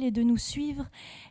et de nous suivre.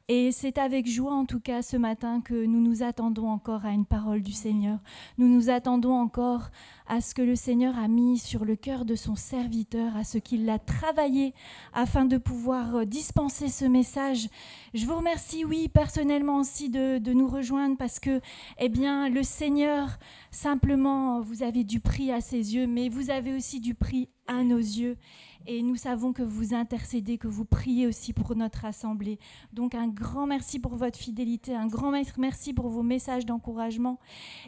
Et c'est avec joie, en tout cas, ce matin que nous nous attendons encore à une parole du Seigneur. Nous nous attendons encore à ce que le Seigneur a mis sur le cœur de son serviteur, à ce qu'il l'a travaillé afin de pouvoir dispenser ce message. Je vous remercie, oui, personnellement aussi de nous rejoindre parce que, eh bien, le Seigneur, simplement, vous avez du prix à ses yeux, mais vous avez aussi du prix à nos yeux. Et nous savons que vous intercédez, que vous priez aussi pour notre assemblée. Donc un grand merci pour votre fidélité, un grand merci pour vos messages d'encouragement.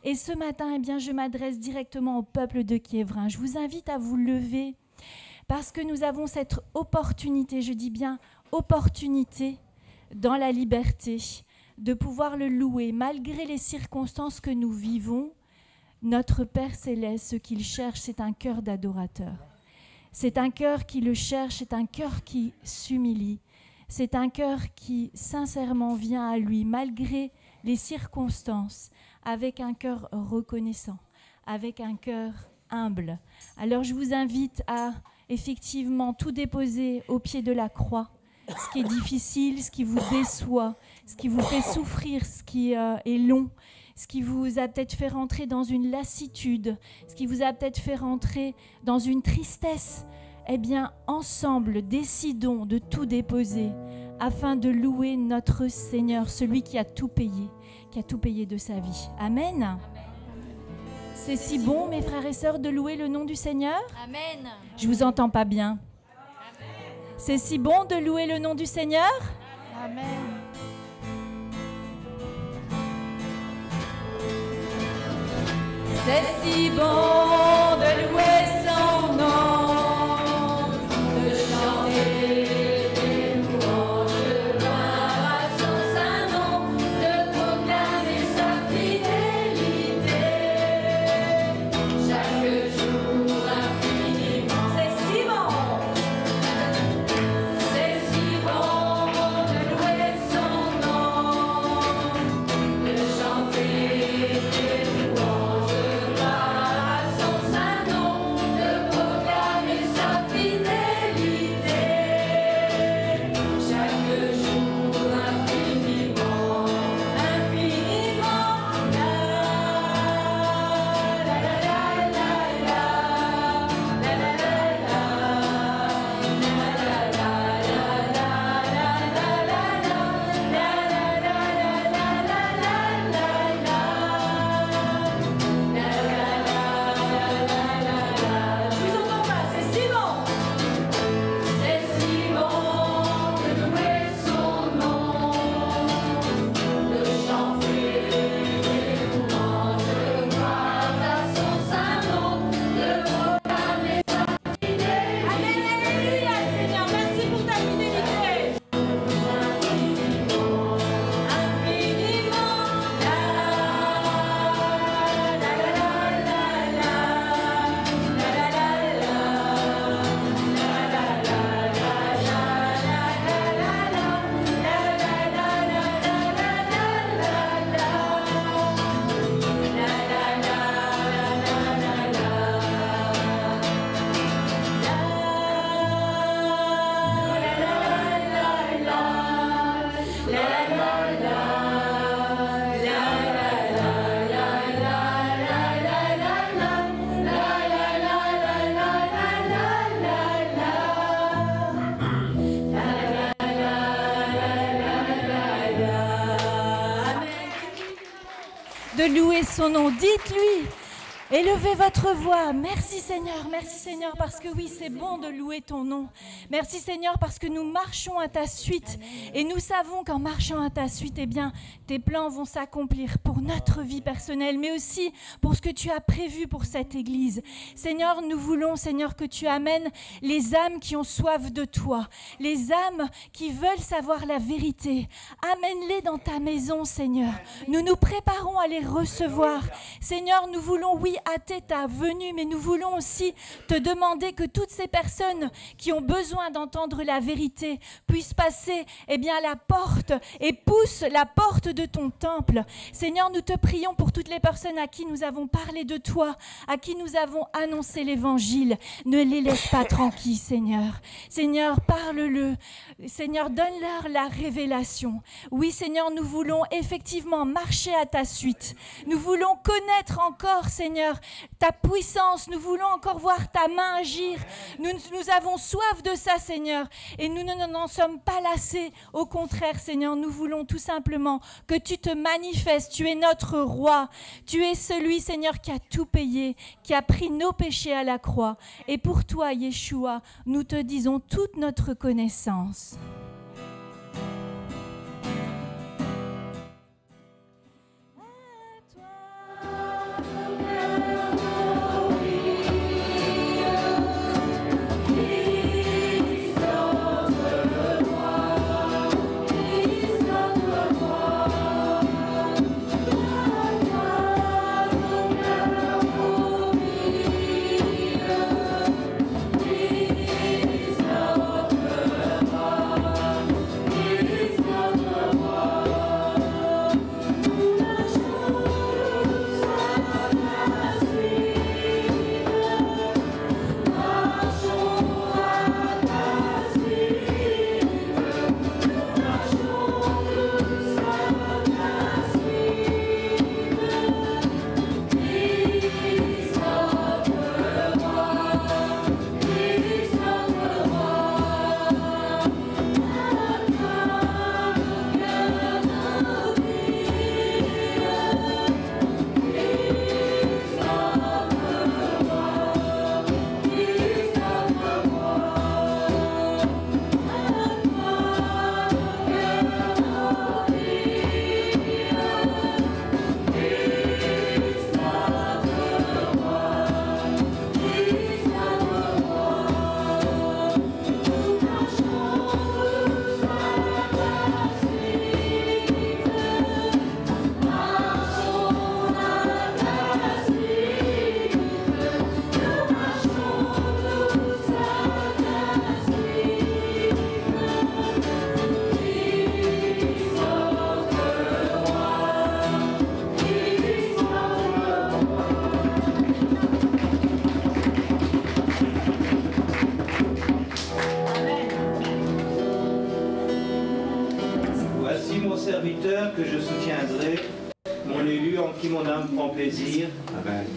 Et ce matin, eh bien, je m'adresse directement au peuple de Quiévrain. Je vous invite à vous lever parce que nous avons cette opportunité, je dis bien opportunité, dans la liberté, de pouvoir le louer malgré les circonstances que nous vivons. Notre Père Céleste, ce qu'il cherche, c'est un cœur d'adorateur. C'est un cœur qui le cherche, c'est un cœur qui s'humilie. C'est un cœur qui sincèrement vient à lui, malgré les circonstances, avec un cœur reconnaissant, avec un cœur humble. Alors je vous invite à effectivement tout déposer au pied de la croix, ce qui est difficile, ce qui vous déçoit, ce qui vous fait souffrir, ce qui est long, ce qui vous a peut-être fait rentrer dans une lassitude, ce qui vous a peut-être fait rentrer dans une tristesse. Eh bien, ensemble, décidons de tout déposer afin de louer notre Seigneur, celui qui a tout payé de sa vie. Amen. Amen. C'est si bon, mes frères et sœurs, de louer le nom du Seigneur. Amen. Je vous entends pas bien. C'est si bon de louer le nom du Seigneur. Amen. C'est si bon de louer son nom, de chanter des louanges, de gloire à son saint nom, de proclamer sa fidélité, chaque jour infiniment. C'est si bon de louer son nom, de chanter des louanges. De louer son nom, dites-lui, élevez votre voix. Merci Seigneur, parce que oui, c'est bon de louer ton nom. Merci Seigneur, parce que nous marchons à ta suite. Et nous savons qu'en marchant à ta suite, eh bien, tes plans vont s'accomplir pour notre vie personnelle, mais aussi pour ce que tu as prévu pour cette Église. Seigneur, nous voulons, Seigneur, que tu amènes les âmes qui ont soif de toi, les âmes qui veulent savoir la vérité. Amène-les dans ta maison, Seigneur. Nous nous préparons à les recevoir. Seigneur, nous voulons, oui, hâter ta venue, mais nous voulons aussi te demander que toutes ces personnes qui ont besoin d'entendre la vérité puissent passer à la porte et poussent la porte de ton temple. Seigneur, nous te prions pour toutes les personnes à qui nous avons parlé de toi, à qui nous avons annoncé l'évangile. Ne les laisse pas tranquilles, Seigneur. Seigneur, parle-le. Seigneur, donne-leur la révélation. Oui, Seigneur, nous voulons effectivement marcher à ta suite. Nous voulons connaître encore, Seigneur, ta puissance. Nous voulons encore voir ta main agir. Nous avons soif de ça, Seigneur, et nous n'en sommes pas lassés. Au contraire, Seigneur, nous voulons tout simplement que tu te manifestes. Tu es notre roi. Tu es celui, Seigneur, qui a tout payé, qui a pris nos péchés à la croix. Et pour toi, Yeshua, nous te disons toute notre connaissance. Que je soutiendrai, mon élu en qui mon âme prend plaisir.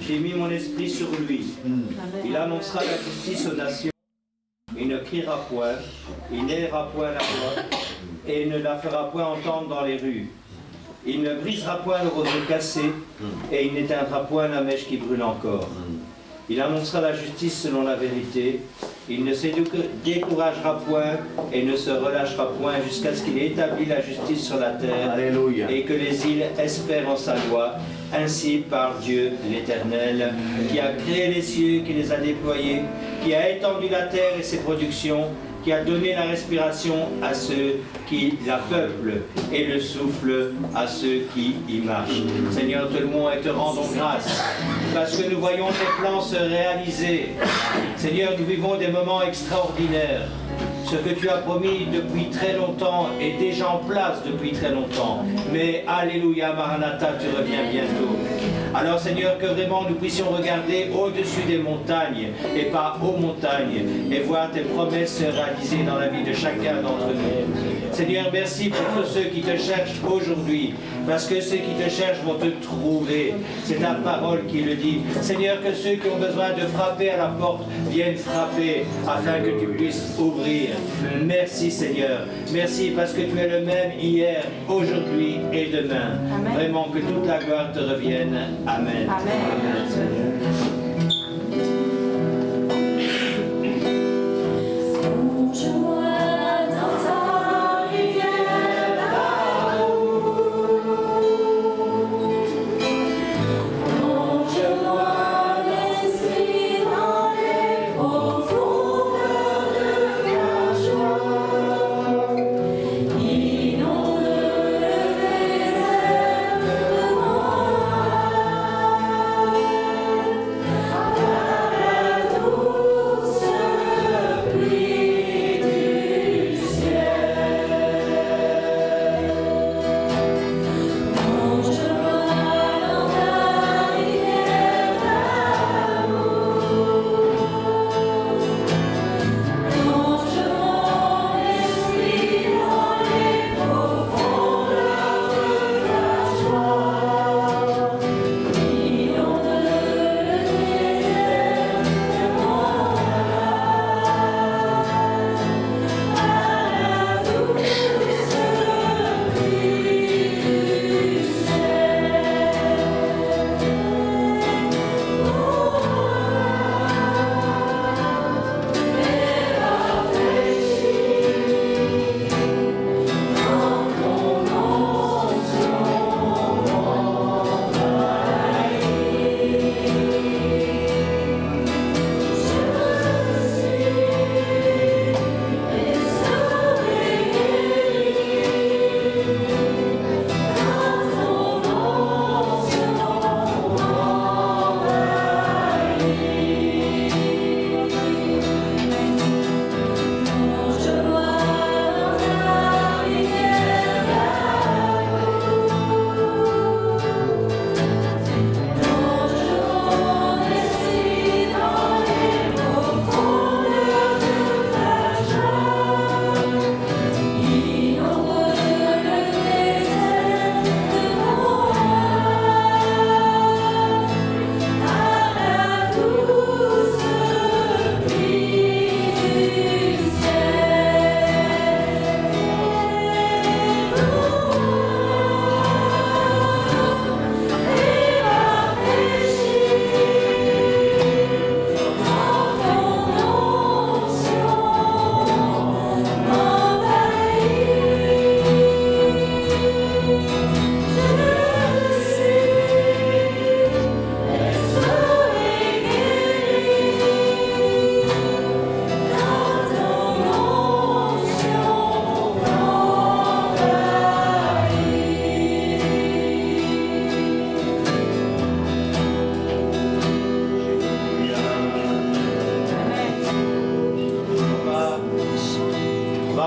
J'ai mis mon esprit sur lui. Il annoncera la justice aux nations. Il ne criera point, il n'élèvera point la voix, et ne la fera point entendre dans les rues. Il ne brisera point le roseau cassé, et il n'éteindra point la mèche qui brûle encore. Il annoncera la justice selon la vérité. Il ne se découragera point et ne se relâchera point jusqu'à ce qu'il ait établi la justice sur la terre. Alléluia. Et que les îles espèrent en sa loi. Ainsi parle Dieu l'Éternel, qui a créé les cieux, qui les a déployés, qui a étendu la terre et ses productions, qui a donné la respiration à ceux qui la peuplent et le souffle à ceux qui y marchent. Seigneur, te louons et te rendons grâce, parce que nous voyons tes plans se réaliser. Seigneur, nous vivons des moments extraordinaires. Ce que tu as promis depuis très longtemps est déjà en place depuis très longtemps. Mais Alléluia, Maranatha, tu reviens bientôt. Alors Seigneur, que vraiment nous puissions regarder au-dessus des montagnes et pas aux montagnes et voir tes promesses se réaliser dans la vie de chacun d'entre nous. Seigneur, merci pour tous ceux qui te cherchent aujourd'hui, parce que ceux qui te cherchent vont te trouver. C'est ta parole qui le dit. Seigneur, que ceux qui ont besoin de frapper à la porte viennent frapper afin que tu puisses ouvrir. Merci Seigneur. Merci parce que tu es le même hier, aujourd'hui et demain. Amen. Vraiment que toute la gloire te revienne. Amen. Amen. Amen.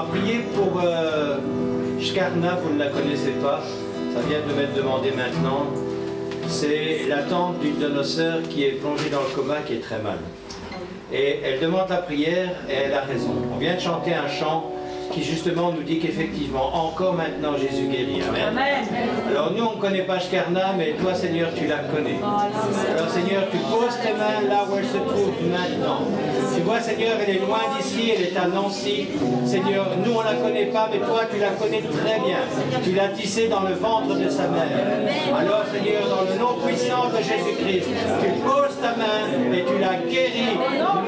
va prier pour Shkarna, vous ne la connaissez pas, ça vient de m'être demandé maintenant. C'est la tante d'une de nos sœurs qui est plongée dans le coma, qui est très mal. Et elle demande la prière et elle a raison. On vient de chanter un chant qui justement nous dit qu'effectivement, encore maintenant, Jésus guérit. Amen. Amen. Alors nous, on ne connaît pas Shkarna, mais toi, Seigneur, tu la connais. Alors Seigneur, tu poses tes mains là où elle se trouve maintenant. Tu vois, Seigneur, elle est loin d'ici, elle est à Nancy. Seigneur, nous, on ne la connaît pas, mais toi, tu la connais très bien. Tu l'as tissée dans le ventre de sa mère. Alors, Seigneur, dans le nom puissant de Jésus-Christ, tu poses ta main et tu la guéris.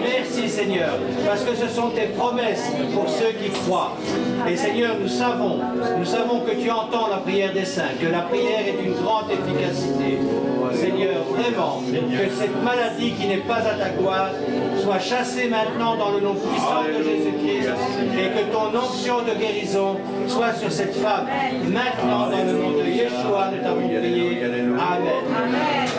Merci, Seigneur, parce que ce sont tes promesses pour ceux qui croient. Et Seigneur, nous savons que tu entends la prière des saints, que la prière est d'une grande efficacité. Seigneur, vraiment, que cette maladie qui n'est pas à ta gloire soit chassée maintenant dans le nom puissant de Jésus-Christ et que ton onction de guérison soit sur cette femme maintenant dans le nom de Yeshua, nous t'avons prié. Amen. Amen.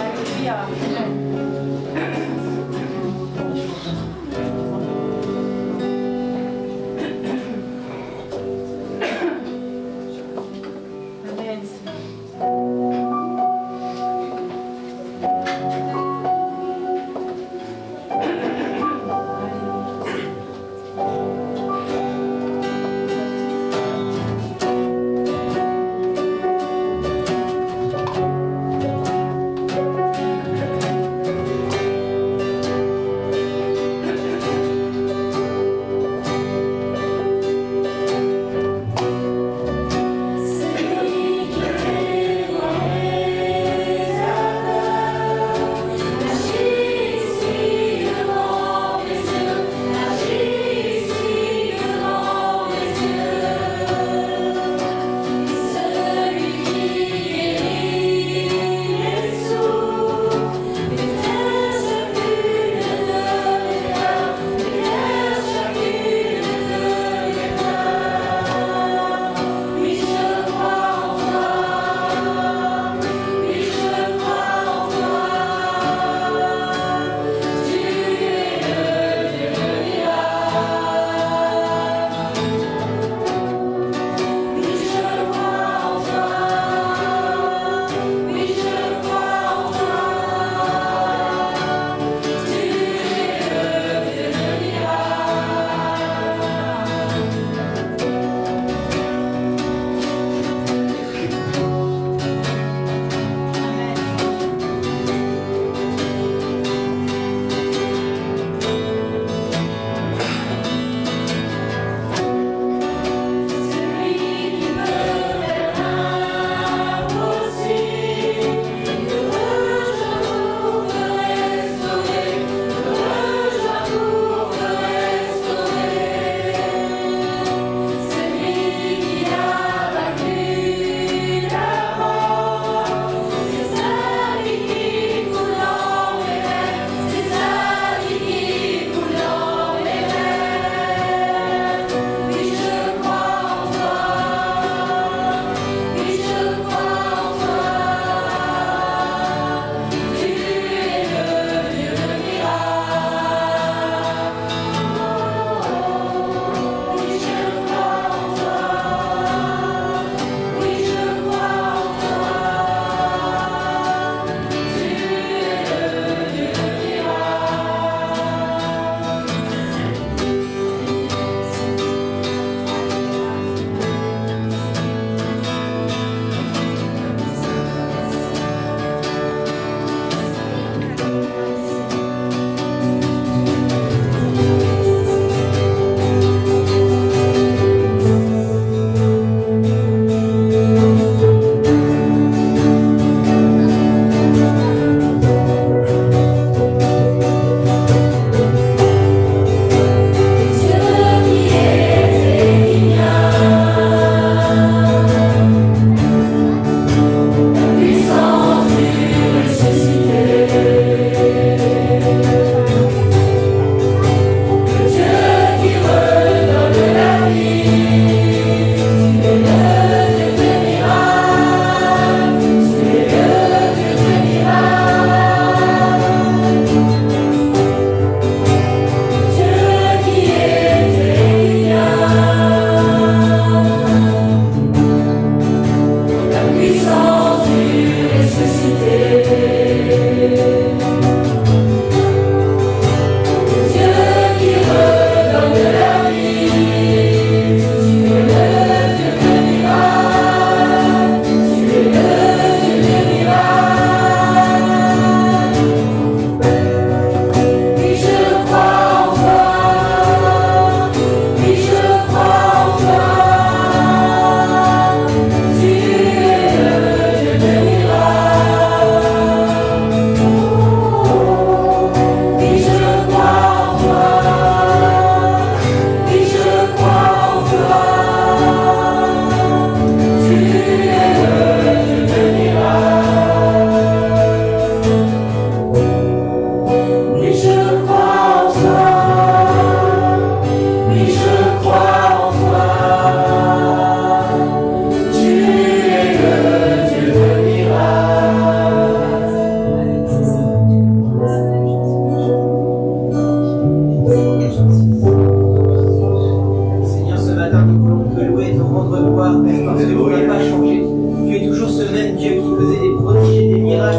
gloire, Père, parce que tu n'as pas changé. Tu es toujours ce même Dieu qui faisait des prodiges et des miracles,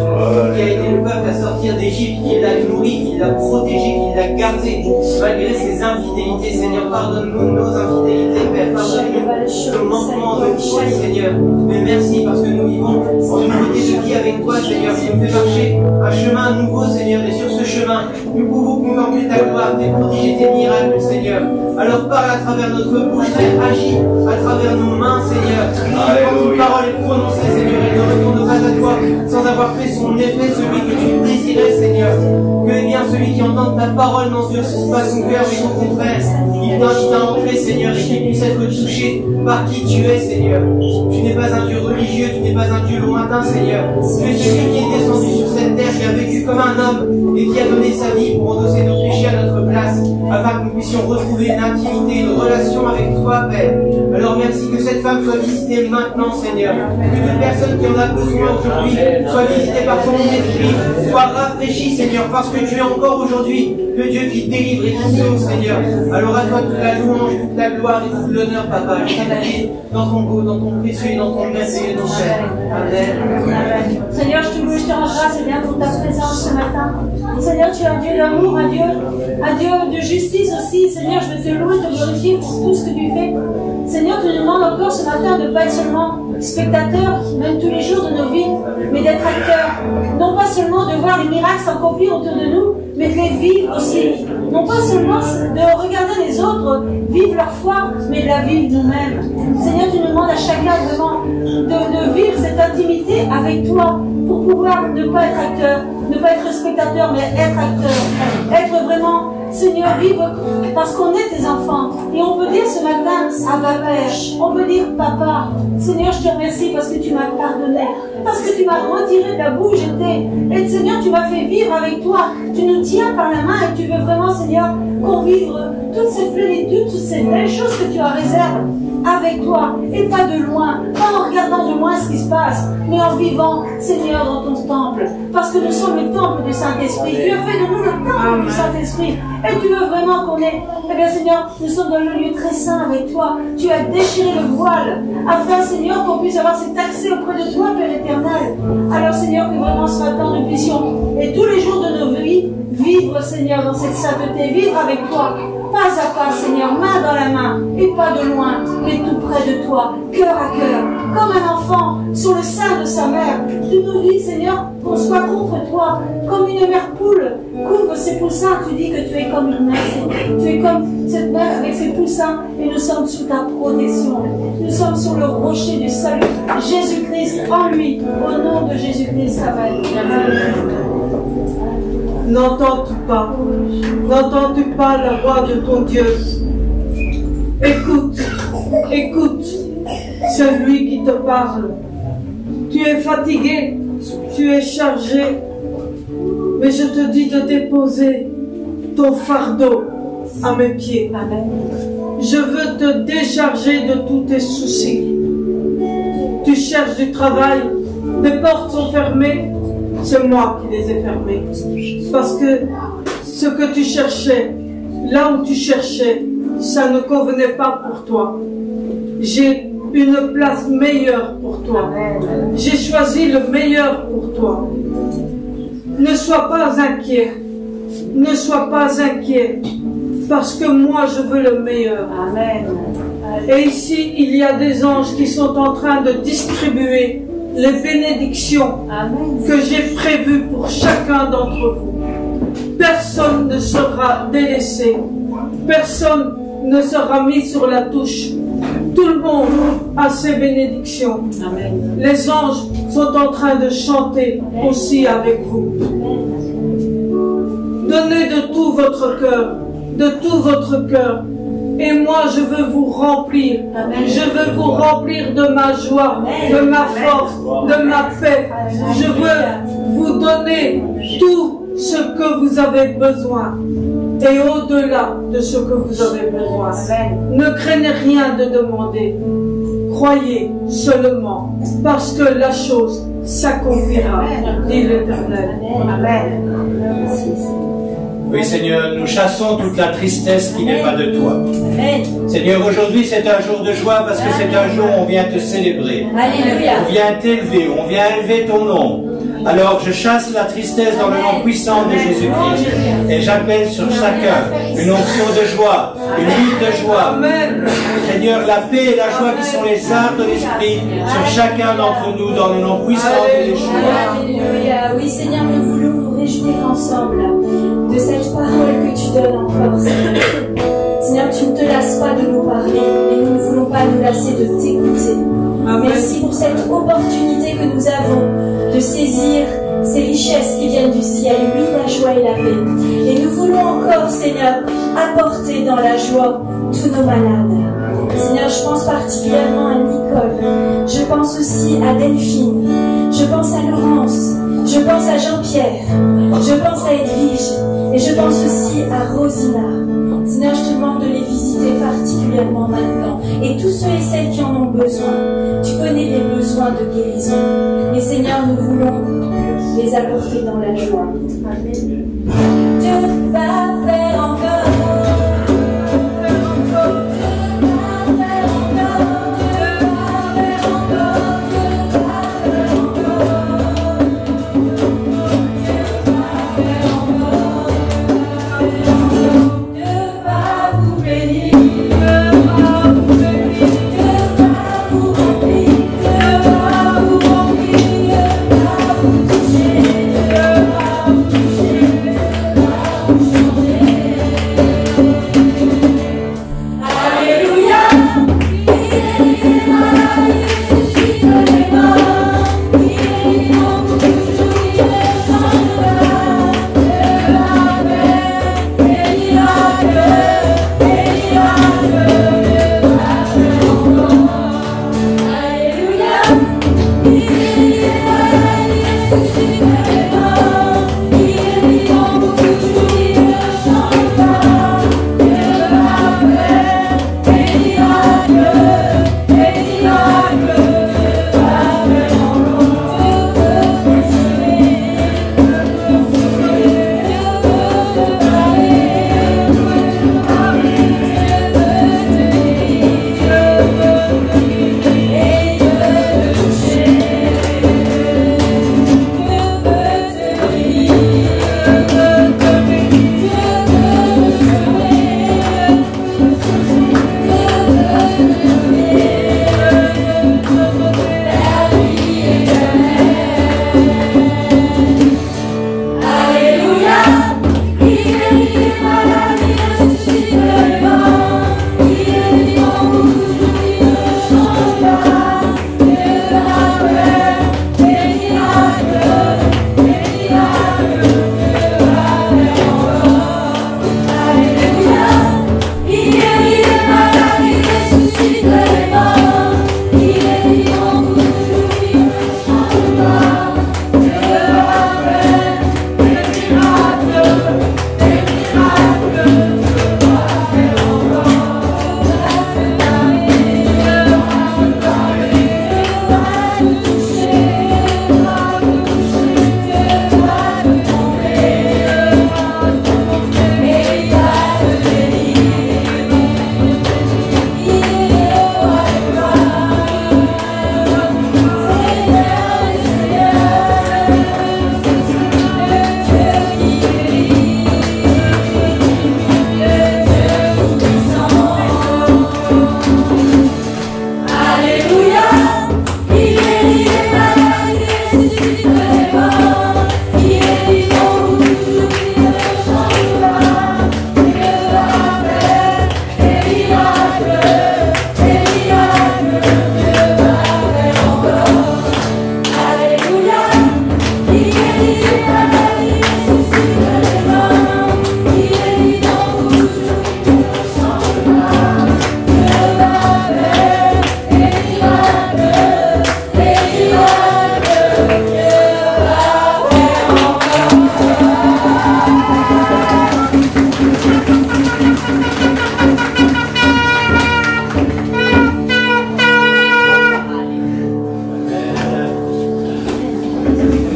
qui a aidé le peuple à sortir d'Égypte, qui l'a nourri, qui l'a protégé, qui l'a gardé, malgré ses infidélités. Seigneur, pardonne-nous nos infidélités, Père, pardonne-nous nos manquements de foi, Seigneur. Mais merci parce que nous vivons en une beauté de vie avec toi, Seigneur, qui nous fait marcher un chemin nouveau, Seigneur, et sur ce chemin, nous pouvons contempler ta gloire, tes prodiges et tes miracles, Seigneur. Alors parle à travers notre bouche, Père, agis à travers nos mains, Seigneur. Quand une parole est prononcée, Seigneur, elle ne retourne pas à toi sans avoir fait son effet, celui que tu désirais, Seigneur. Que eh bien celui qui entend ta parole n'endurcisse pas son cœur, mais au contraire, il t'invite à entrer, Seigneur, et qu'il puisse être touché par qui tu es, Seigneur. Tu n'es pas un Dieu religieux, tu n'es pas un Dieu lointain, Seigneur. Tu es celui qui est descendu sur cette terre, qui a vécu comme un homme et qui a donné sa vie pour endosser nos péchés à notre place, afin que nous puissions retrouver une intimité, une relation avec toi, Père. Alors merci que cette femme soit visitée maintenant, Seigneur. Que toute personne qui en a besoin aujourd'hui soit visitée par ton esprit, soit rafraîchie, Seigneur, parce que tu es encore aujourd'hui le Dieu qui délivre et qui sauve, Seigneur. Alors à toi toute la louange, toute la gloire et tout l'honneur, Papa. Je t'aime dans ton beau, dans ton précieux et dans ton merveilleux nom, Père. Amen. Seigneur, je te rends grâce, Seigneur, pour ta présence ce matin. Seigneur, tu es un Dieu d'amour, un Dieu de justice aussi. Seigneur, je veux te louer, te glorifier pour tout ce que tu fais. Seigneur, tu nous demandes encore ce matin de ne pas être seulement spectateurs, même tous les jours de nos vies, mais d'être acteurs. Non pas seulement de voir les miracles s'accomplir autour de nous, mais de les vivre aussi. Non pas seulement de regarder les autres vivre leur foi, mais de la vivre nous-mêmes. Seigneur, tu nous demandes à chacun vraiment de vivre cette intimité avec toi pour pouvoir ne pas être acteur, ne pas être spectateur, mais être acteur. Être vraiment, Seigneur, vivre parce qu'on est tes enfants. Et on peut dire ce matin, Abba Père, on peut dire Papa. Seigneur, je te remercie parce que tu m'as pardonné, parce que tu m'as retiré de la boue où j'étais. Et Seigneur, tu m'as fait vivre avec toi. Tu nous tiens par la main et tu veux vraiment, Seigneur, qu'on vive toute cette plénitude, toutes ces belles choses que tu as réservées avec toi et pas de loin, pas en regardant de loin ce qui se passe, mais en vivant, Seigneur, dans ton temple, parce que nous sommes le temple du Saint-Esprit. Tu as fait de nous le temple du Saint-Esprit et tu veux vraiment qu'on ait, eh bien Seigneur, nous sommes dans le lieu très saint avec toi. Tu as déchiré le voile afin, Seigneur, qu'on puisse avoir cet accès auprès de toi, Père éternel. Alors Seigneur, que vraiment ce matin nous puissions, et tous les jours de nos vies, vivre, Seigneur, dans cette sainteté, vivre avec toi, pas à pas, Seigneur, main dans la main, et pas de loin, mais tout près de toi, cœur à cœur, comme un enfant sur le sein de sa mère. Tu nous dis, Seigneur, qu'on soit contre toi, comme une mère poule couvre ses poussins. Tu dis que tu es comme une mère, tu es comme cette mère avec ses poussins, et nous sommes sous ta protection. Nous sommes sur le rocher du salut, Jésus-Christ en lui, au nom de Jésus-Christ. Amen. N'entends-tu pas la voix de ton Dieu? Écoute, c'est lui qui te parle. Tu es fatigué, tu es chargé, mais je te dis de déposer ton fardeau à mes pieds. Amen. Je veux te décharger de tous tes soucis. Tu cherches du travail, les portes sont fermées, c'est moi qui les ai fermées. Parce que ce que tu cherchais, là où tu cherchais, ça ne convenait pas pour toi. J'ai une place meilleure pour toi. J'ai choisi le meilleur pour toi. Ne sois pas inquiet. Ne sois pas inquiet. Parce que moi, je veux le meilleur. Amen. Et ici, il y a des anges qui sont en train de distribuer les bénédictions que j'ai prévues pour chacun d'entre vous. Personne ne sera délaissé. Personne ne sera mis sur la touche. Tout le monde a ses bénédictions. Amen. Les anges sont en train de chanter aussi avec vous. Donnez de tout votre cœur, de tout votre cœur. Et moi, je veux vous remplir. Amen. Je veux vous remplir de ma joie, de ma force, de ma paix. Je veux vous donner tout ce que vous avez besoin. Et au-delà de ce que vous avez besoin. Ne craignez rien de demander. Croyez seulement, parce que la chose s'accomplira, dit l'Éternel. Amen. Oui, Seigneur, nous chassons toute la tristesse qui n'est pas de toi. Seigneur, aujourd'hui c'est un jour de joie parce que c'est un jour où on vient te célébrer. Alléluia. On vient t'élever, on vient élever ton nom. Alors je chasse la tristesse dans le nom puissant de Jésus-Christ. Et j'appelle sur chacun une onction de joie, une huile de joie. Seigneur, la paix et la joie qui sont les armes de l'Esprit sur chacun d'entre nous dans le nom puissant de Yeshua. Alléluia. Oui, Seigneur, nous voulons nous réjouir ensemble de cette parole que tu donnes encore, Seigneur. Seigneur, tu ne te lasses pas de nous parler et nous ne voulons pas nous lasser de t'écouter. Merci pour cette opportunité que nous avons de saisir ces richesses qui viennent du ciel, oui, la joie et la paix. Et nous voulons encore, Seigneur, apporter dans la joie tous nos malades. Seigneur, je pense particulièrement à Nicole, je pense aussi à Delphine, je pense à Laurence, je pense à Jean-Pierre, je pense à Edwige et je pense aussi à Rosina. Seigneur, je te demande de les visiter particulièrement maintenant. Et tous ceux et celles qui en ont besoin, tu connais les besoins de guérison. Mais Seigneur, nous voulons les apporter dans la joie. Amen. Dieu va faire encore.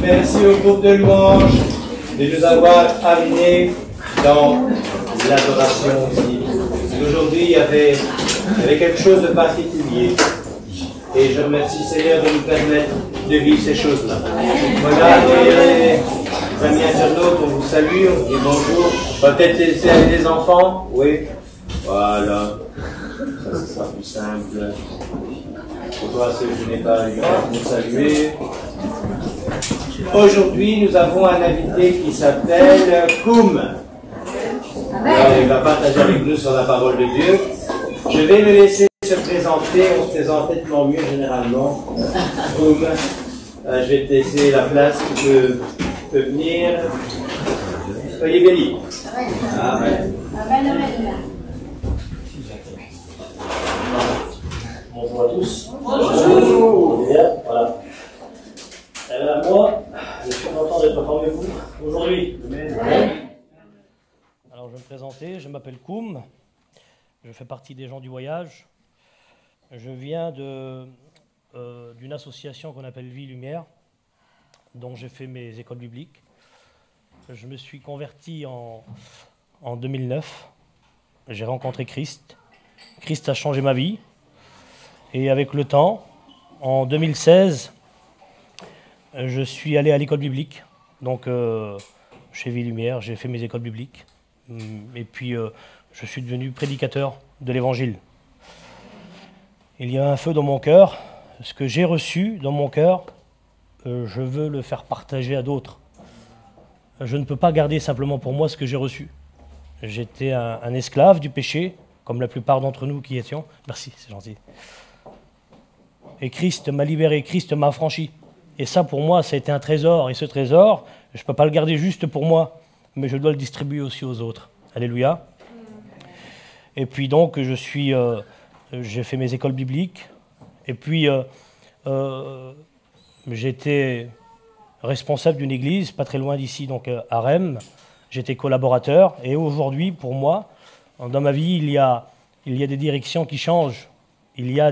Merci au groupe de louanges de nous avoir amenés dans l'adoration aussi. Aujourd'hui, il y avait quelque chose de particulier. Et je remercie Seigneur de nous permettre de vivre ces choses-là. Voilà, les amis internautes, on vous salue, on dit bonjour. On va peut-être laisser aller les enfants. Oui. Voilà. Ça, ce sera plus simple. Pour toi, si je n'ai pas eu à nous saluer. Aujourd'hui, nous avons un invité qui s'appelle Koum. Alors, il va partager avec nous sur la parole de Dieu. Je vais le laisser se présenter. On se présente tellement mieux généralement. Koum, je vais te laisser la place. Tu peux venir. Soyez bénis. Amen. Bonjour à tous. Bonjour. Bien, voilà. Moi, je suis content d'être parmi vous aujourd'hui. Alors, je vais me présenter. Je m'appelle Koum. Je fais partie des gens du voyage. Je viens d'une association qu'on appelle Vie Lumière, dont j'ai fait mes écoles bibliques. Je me suis converti en 2009. J'ai rencontré Christ. Christ a changé ma vie. Et avec le temps, en 2016, je suis allé à l'école biblique. Donc, chez Vie Lumière, j'ai fait mes écoles bibliques. Et puis, je suis devenu prédicateur de l'Évangile. Il y a un feu dans mon cœur. Ce que j'ai reçu dans mon cœur, je veux le faire partager à d'autres. Je ne peux pas garder simplement pour moi ce que j'ai reçu. J'étais un esclave du péché, comme la plupart d'entre nous qui étions. Merci, c'est gentil. Et Christ m'a libéré, Christ m'a affranchi. Et ça, pour moi, ça a été un trésor. Et ce trésor, je ne peux pas le garder juste pour moi, mais je dois le distribuer aussi aux autres. Alléluia. Et puis donc, j'ai fait mes écoles bibliques. Et puis, j'étais responsable d'une église, pas très loin d'ici, donc à Rem. J'étais collaborateur. Et aujourd'hui, pour moi, dans ma vie, il y a des directions qui changent. Il y a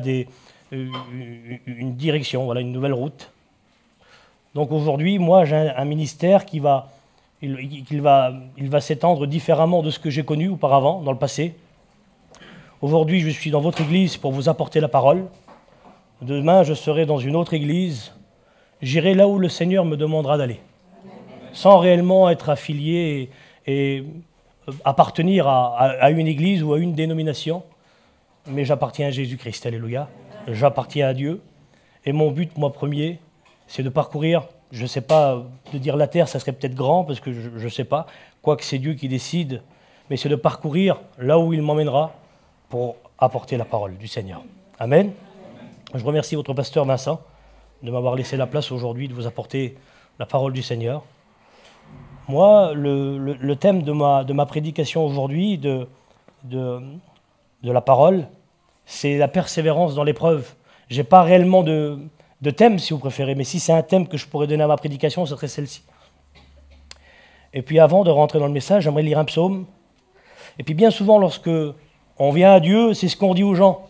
une direction, voilà, une nouvelle route. Donc aujourd'hui, moi, j'ai un ministère qui va s'étendre différemment de ce que j'ai connu auparavant, dans le passé. Aujourd'hui, je suis dans votre église pour vous apporter la parole. Demain, je serai dans une autre église. J'irai là où le Seigneur me demandera d'aller, sans réellement être affilié et appartenir à une église ou à une dénomination. Mais j'appartiens à Jésus-Christ, alléluia. J'appartiens à Dieu. Et mon but, moi, premier, c'est de parcourir, je ne sais pas, de dire la terre, ça serait peut-être grand, parce que je ne sais pas, quoique c'est Dieu qui décide, mais c'est de parcourir là où il m'emmènera pour apporter la parole du Seigneur. Amen. Je remercie votre pasteur Vincent de m'avoir laissé la place aujourd'hui, de vous apporter la parole du Seigneur. Moi, le thème de ma prédication aujourd'hui, de la parole, c'est la persévérance dans l'épreuve. Je n'ai pas réellement de thème, si vous préférez, mais si c'est un thème que je pourrais donner à ma prédication, ce serait celle-ci. Et puis avant de rentrer dans le message, j'aimerais lire un psaume. Et puis bien souvent, lorsque on vient à Dieu, c'est ce qu'on dit aux gens.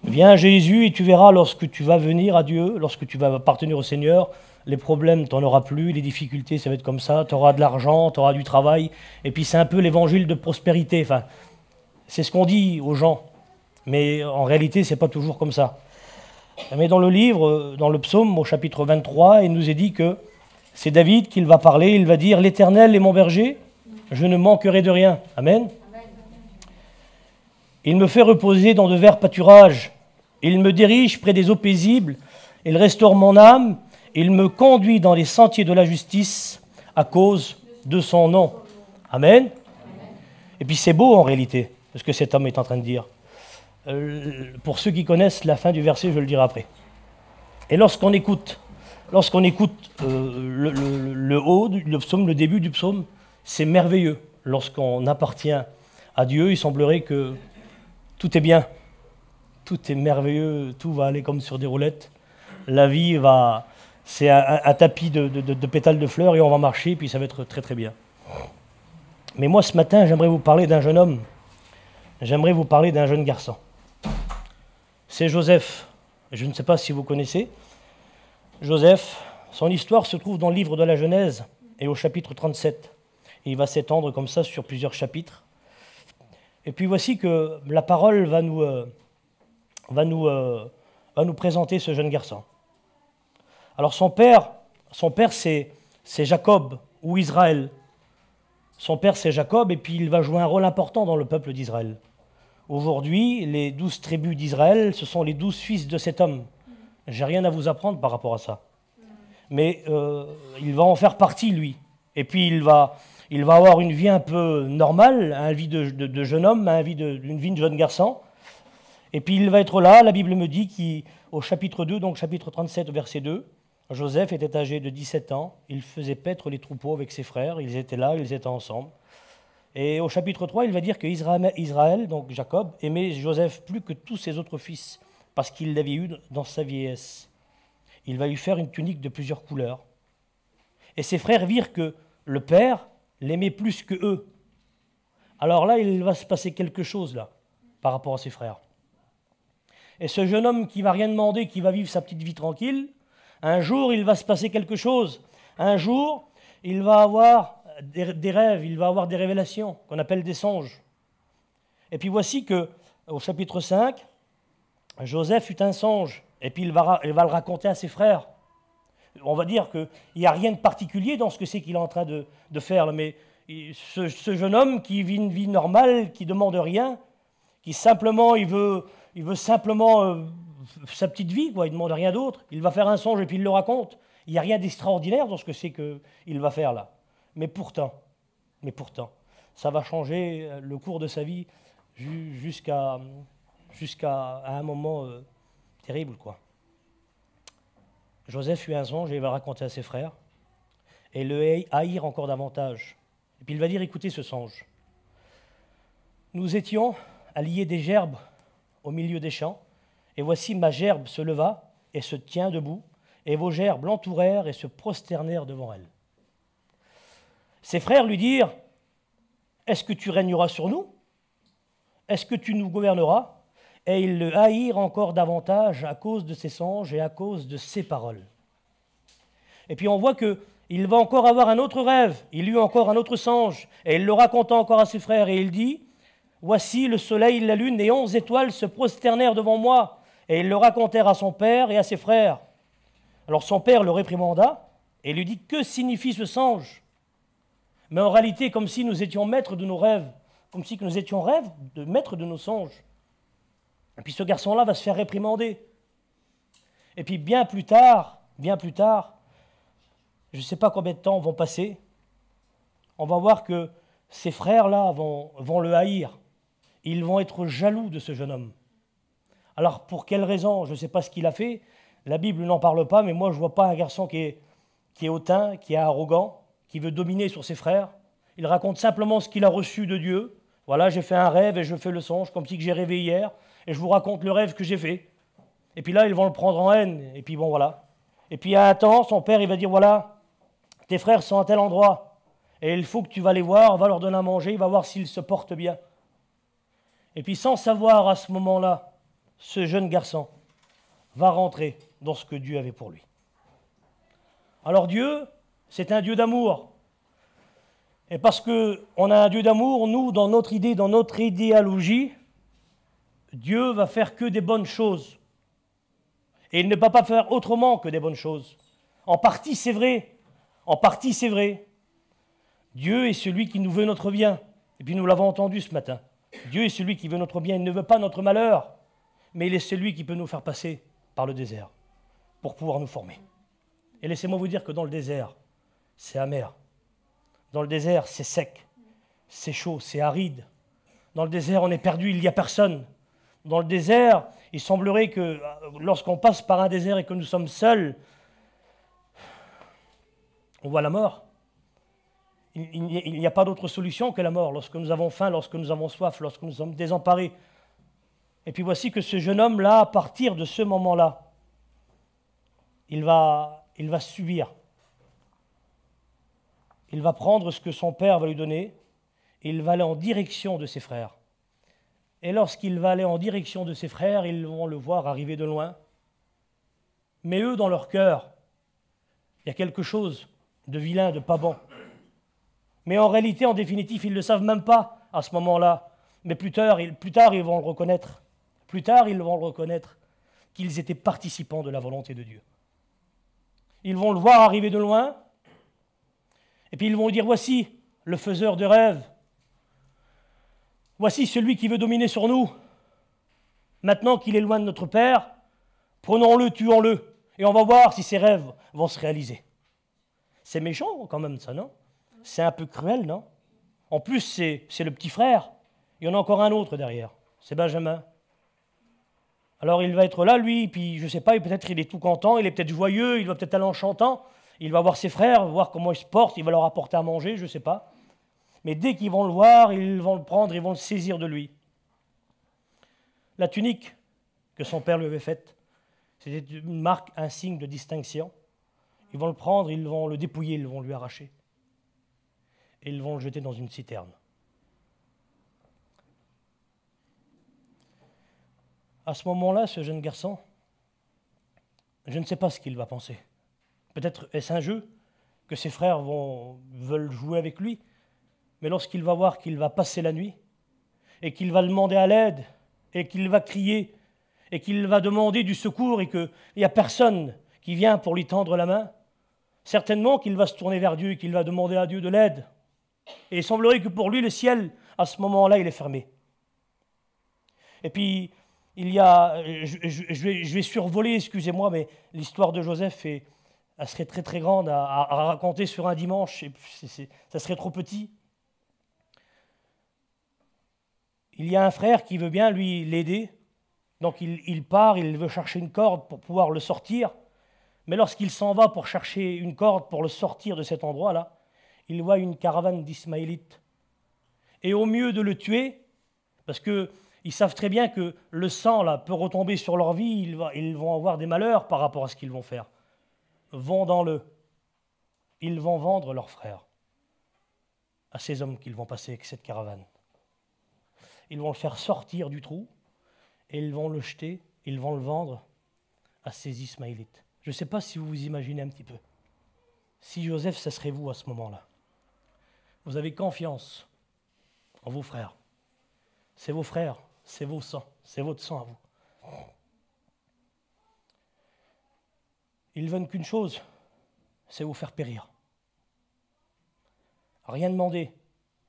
Viens à Jésus et tu verras, lorsque tu vas venir à Dieu, lorsque tu vas appartenir au Seigneur, les problèmes, tu n'en auras plus, les difficultés, ça va être comme ça, tu auras de l'argent, tu auras du travail. Et puis c'est un peu l'évangile de prospérité. Enfin, c'est ce qu'on dit aux gens. Mais en réalité, ce n'est pas toujours comme ça. Mais dans le livre, dans le psaume, au chapitre 23, il nous est dit que c'est David qui va parler, il va dire « L'Éternel est mon berger, je ne manquerai de rien. » Amen. Il me fait reposer dans de verts pâturages, il me dirige près des eaux paisibles, il restaure mon âme, il me conduit dans les sentiers de la justice à cause de son nom. Amen. Et puis c'est beau en réalité, ce que cet homme est en train de dire. Pour ceux qui connaissent la fin du verset, je le dirai après. Et lorsqu'on écoute le psaume, le début du psaume, c'est merveilleux. Lorsqu'on appartient à Dieu, il semblerait que tout est bien, tout est merveilleux, tout va aller comme sur des roulettes. La vie c'est un tapis de pétales de fleurs et on va marcher, puis ça va être très très bien. Mais moi ce matin, j'aimerais vous parler d'un jeune homme, j'aimerais vous parler d'un jeune garçon. C'est Joseph, je ne sais pas si vous connaissez. Joseph, son histoire se trouve dans le livre de la Genèse et au chapitre 37. Et il va s'étendre comme ça sur plusieurs chapitres. Et puis voici que la parole va nous présenter ce jeune garçon. Alors son père c'est Jacob ou Israël. Son père c'est Jacob et puis il va jouer un rôle important dans le peuple d'Israël. Aujourd'hui, les 12 tribus d'Israël, ce sont les 12 fils de cet homme. J'ai rien à vous apprendre par rapport à ça. Mais il va en faire partie, lui. Et puis il va avoir une vie un peu normale, une vie de jeune homme, une vie de jeune garçon. Et puis il va être là, la Bible me dit qu'au chapitre 2, donc chapitre 37, verset 2, Joseph était âgé de 17 ans, il faisait paître les troupeaux avec ses frères, ils étaient là, ils étaient ensemble. Et au chapitre 3, il va dire que Israël, donc Jacob, aimait Joseph plus que tous ses autres fils, parce qu'il l'avait eu dans sa vieillesse. Il va lui faire une tunique de plusieurs couleurs. Et ses frères virent que le père l'aimait plus que eux. Alors là, il va se passer quelque chose là, par rapport à ses frères. Et ce jeune homme qui va rien demander, qui va vivre sa petite vie tranquille, un jour, il va se passer quelque chose. Un jour, il va avoir des rêves, il va avoir des révélations, qu'on appelle des songes. Et puis voici que, au chapitre 5, Joseph eut un songe, et puis il va le raconter à ses frères. On va dire qu'il n'y a rien de particulier dans ce que c'est qu'il est en train de faire, mais ce jeune homme qui vit une vie normale, qui ne demande rien, qui simplement, il veut simplement sa petite vie, quoi, il ne demande rien d'autre. Il va faire un songe et puis il le raconte. Il n'y a rien d'extraordinaire dans ce que c'est qu'il va faire là. Mais pourtant, ça va changer le cours de sa vie jusqu'à un moment terrible, quoi. Joseph eut un songe et il va le raconter à ses frères et le haïr encore davantage. Et puis il va dire, écoutez ce songe. Nous étions à lier des gerbes au milieu des champs, et voici ma gerbe se leva et se tient debout, et vos gerbes l'entourèrent et se prosternèrent devant elle. Ses frères lui dirent, est-ce que tu régneras sur nous? Est-ce que tu nous gouverneras? Et ils le haïrent encore davantage à cause de ses songes et à cause de ses paroles. Et puis on voit qu'il va encore avoir un autre rêve, il eut encore un autre songe, et il le raconta encore à ses frères, et il dit, voici le soleil, la lune et 11 étoiles se prosternèrent devant moi, et ils le racontèrent à son père et à ses frères. Alors son père le réprimanda, et lui dit, que signifie ce songe? Mais en réalité, comme si nous étions maîtres de nos rêves, comme si nous étions maîtres de nos songes. Et puis ce garçon-là va se faire réprimander. Et puis bien plus tard, je ne sais pas combien de temps vont passer, on va voir que ces frères-là vont le haïr. Ils vont être jaloux de ce jeune homme. Alors pour quelle raison? Je ne sais pas ce qu'il a fait. La Bible n'en parle pas, mais moi je ne vois pas un garçon qui est hautain, qui est arrogant, qui veut dominer sur ses frères. Il raconte simplement ce qu'il a reçu de Dieu. Voilà, j'ai fait un rêve et je fais le songe, comme si que j'ai rêvé hier, et je vous raconte le rêve que j'ai fait. Et puis là, ils vont le prendre en haine, et puis bon, voilà. Et puis à un temps, son père, il va dire, voilà, tes frères sont à tel endroit, et il faut que tu vas les voir, on va leur donner à manger, il va voir s'ils se portent bien. Et puis sans savoir à ce moment-là, ce jeune garçon va rentrer dans ce que Dieu avait pour lui. Alors Dieu, c'est un Dieu d'amour. Et parce qu'on a un Dieu d'amour, nous, dans notre idée, dans notre idéologie, Dieu va faire que des bonnes choses. Et il ne peut pas faire autrement que des bonnes choses. En partie, c'est vrai. En partie, c'est vrai. Dieu est celui qui nous veut notre bien. Et puis nous l'avons entendu ce matin. Dieu est celui qui veut notre bien. Il ne veut pas notre malheur. Mais il est celui qui peut nous faire passer par le désert pour pouvoir nous former. Et laissez-moi vous dire que dans le désert, c'est amer. Dans le désert, c'est sec, c'est chaud, c'est aride. Dans le désert, on est perdu, il n'y a personne. Dans le désert, il semblerait que lorsqu'on passe par un désert et que nous sommes seuls, on voit la mort. Il n'y a pas d'autre solution que la mort lorsque nous avons faim, lorsque nous avons soif, lorsque nous sommes désemparés. Et puis voici que ce jeune homme-là, à partir de ce moment-là, il va subir. Il va prendre ce que son père va lui donner et il va aller en direction de ses frères. Et lorsqu'il va aller en direction de ses frères, ils vont le voir arriver de loin. Mais eux, dans leur cœur, il y a quelque chose de vilain, de pas bon. Mais en réalité, en définitive, ils ne le savent même pas à ce moment-là. Mais plus tard, ils vont le reconnaître. Plus tard, ils vont le reconnaître qu'ils étaient participants de la volonté de Dieu. Ils vont le voir arriver de loin, et puis ils vont dire, voici le faiseur de rêves, voici celui qui veut dominer sur nous. Maintenant qu'il est loin de notre Père, prenons-le, tuons-le, et on va voir si ses rêves vont se réaliser. C'est méchant quand même ça, non? C'est un peu cruel, non? En plus, c'est le petit frère. Il y en a encore un autre derrière, c'est Benjamin. Alors il va être là, lui, puis je ne sais pas, peut-être il est tout content, il est peut-être joyeux, il va peut-être aller en chantant, il va voir ses frères, voir comment ils se portent, il va leur apporter à manger, je ne sais pas. Mais dès qu'ils vont le voir, ils vont le prendre, ils vont le saisir de lui. La tunique que son père lui avait faite, c'était une marque, un signe de distinction. Ils vont le prendre, ils vont le dépouiller, ils vont lui arracher. Et ils vont le jeter dans une citerne. À ce moment-là, ce jeune garçon, je ne sais pas ce qu'il va penser. Peut-être est-ce un jeu que ses frères veulent jouer avec lui, mais lorsqu'il va voir qu'il va passer la nuit, et qu'il va demander à l'aide, et qu'il va crier, et qu'il va demander du secours, et qu'il n'y a personne qui vient pour lui tendre la main, certainement qu'il va se tourner vers Dieu, et qu'il va demander à Dieu de l'aide. Et il semblerait que pour lui, le ciel, à ce moment-là, il est fermé. Et puis, il y a, je vais survoler, excusez-moi, mais l'histoire de Joseph, elle serait très très grande à raconter sur un dimanche, et ça serait trop petit. Il y a un frère qui veut bien lui l'aider, donc il part, il veut chercher une corde pour pouvoir le sortir, mais lorsqu'il s'en va pour chercher une corde pour le sortir de cet endroit-là, il voit une caravane d'Ismaélites. Et au mieux de le tuer, parce que ils savent très bien que le sang là, peut retomber sur leur vie, ils vont avoir des malheurs par rapport à ce qu'ils vont faire. Vendant-le, ils vont vendre leur frère à ces hommes qu'ils vont passer avec cette caravane. Ils vont le faire sortir du trou et ils vont le jeter, ils vont le vendre à ces Ismaélites. Je ne sais pas si vous vous imaginez un petit peu. Si Joseph, ça serait vous à ce moment-là. Vous avez confiance en vos frères. C'est vos frères. C'est vos sangs, c'est votre sang à vous. Ils veulent qu'une chose, c'est vous faire périr. Rien demandé.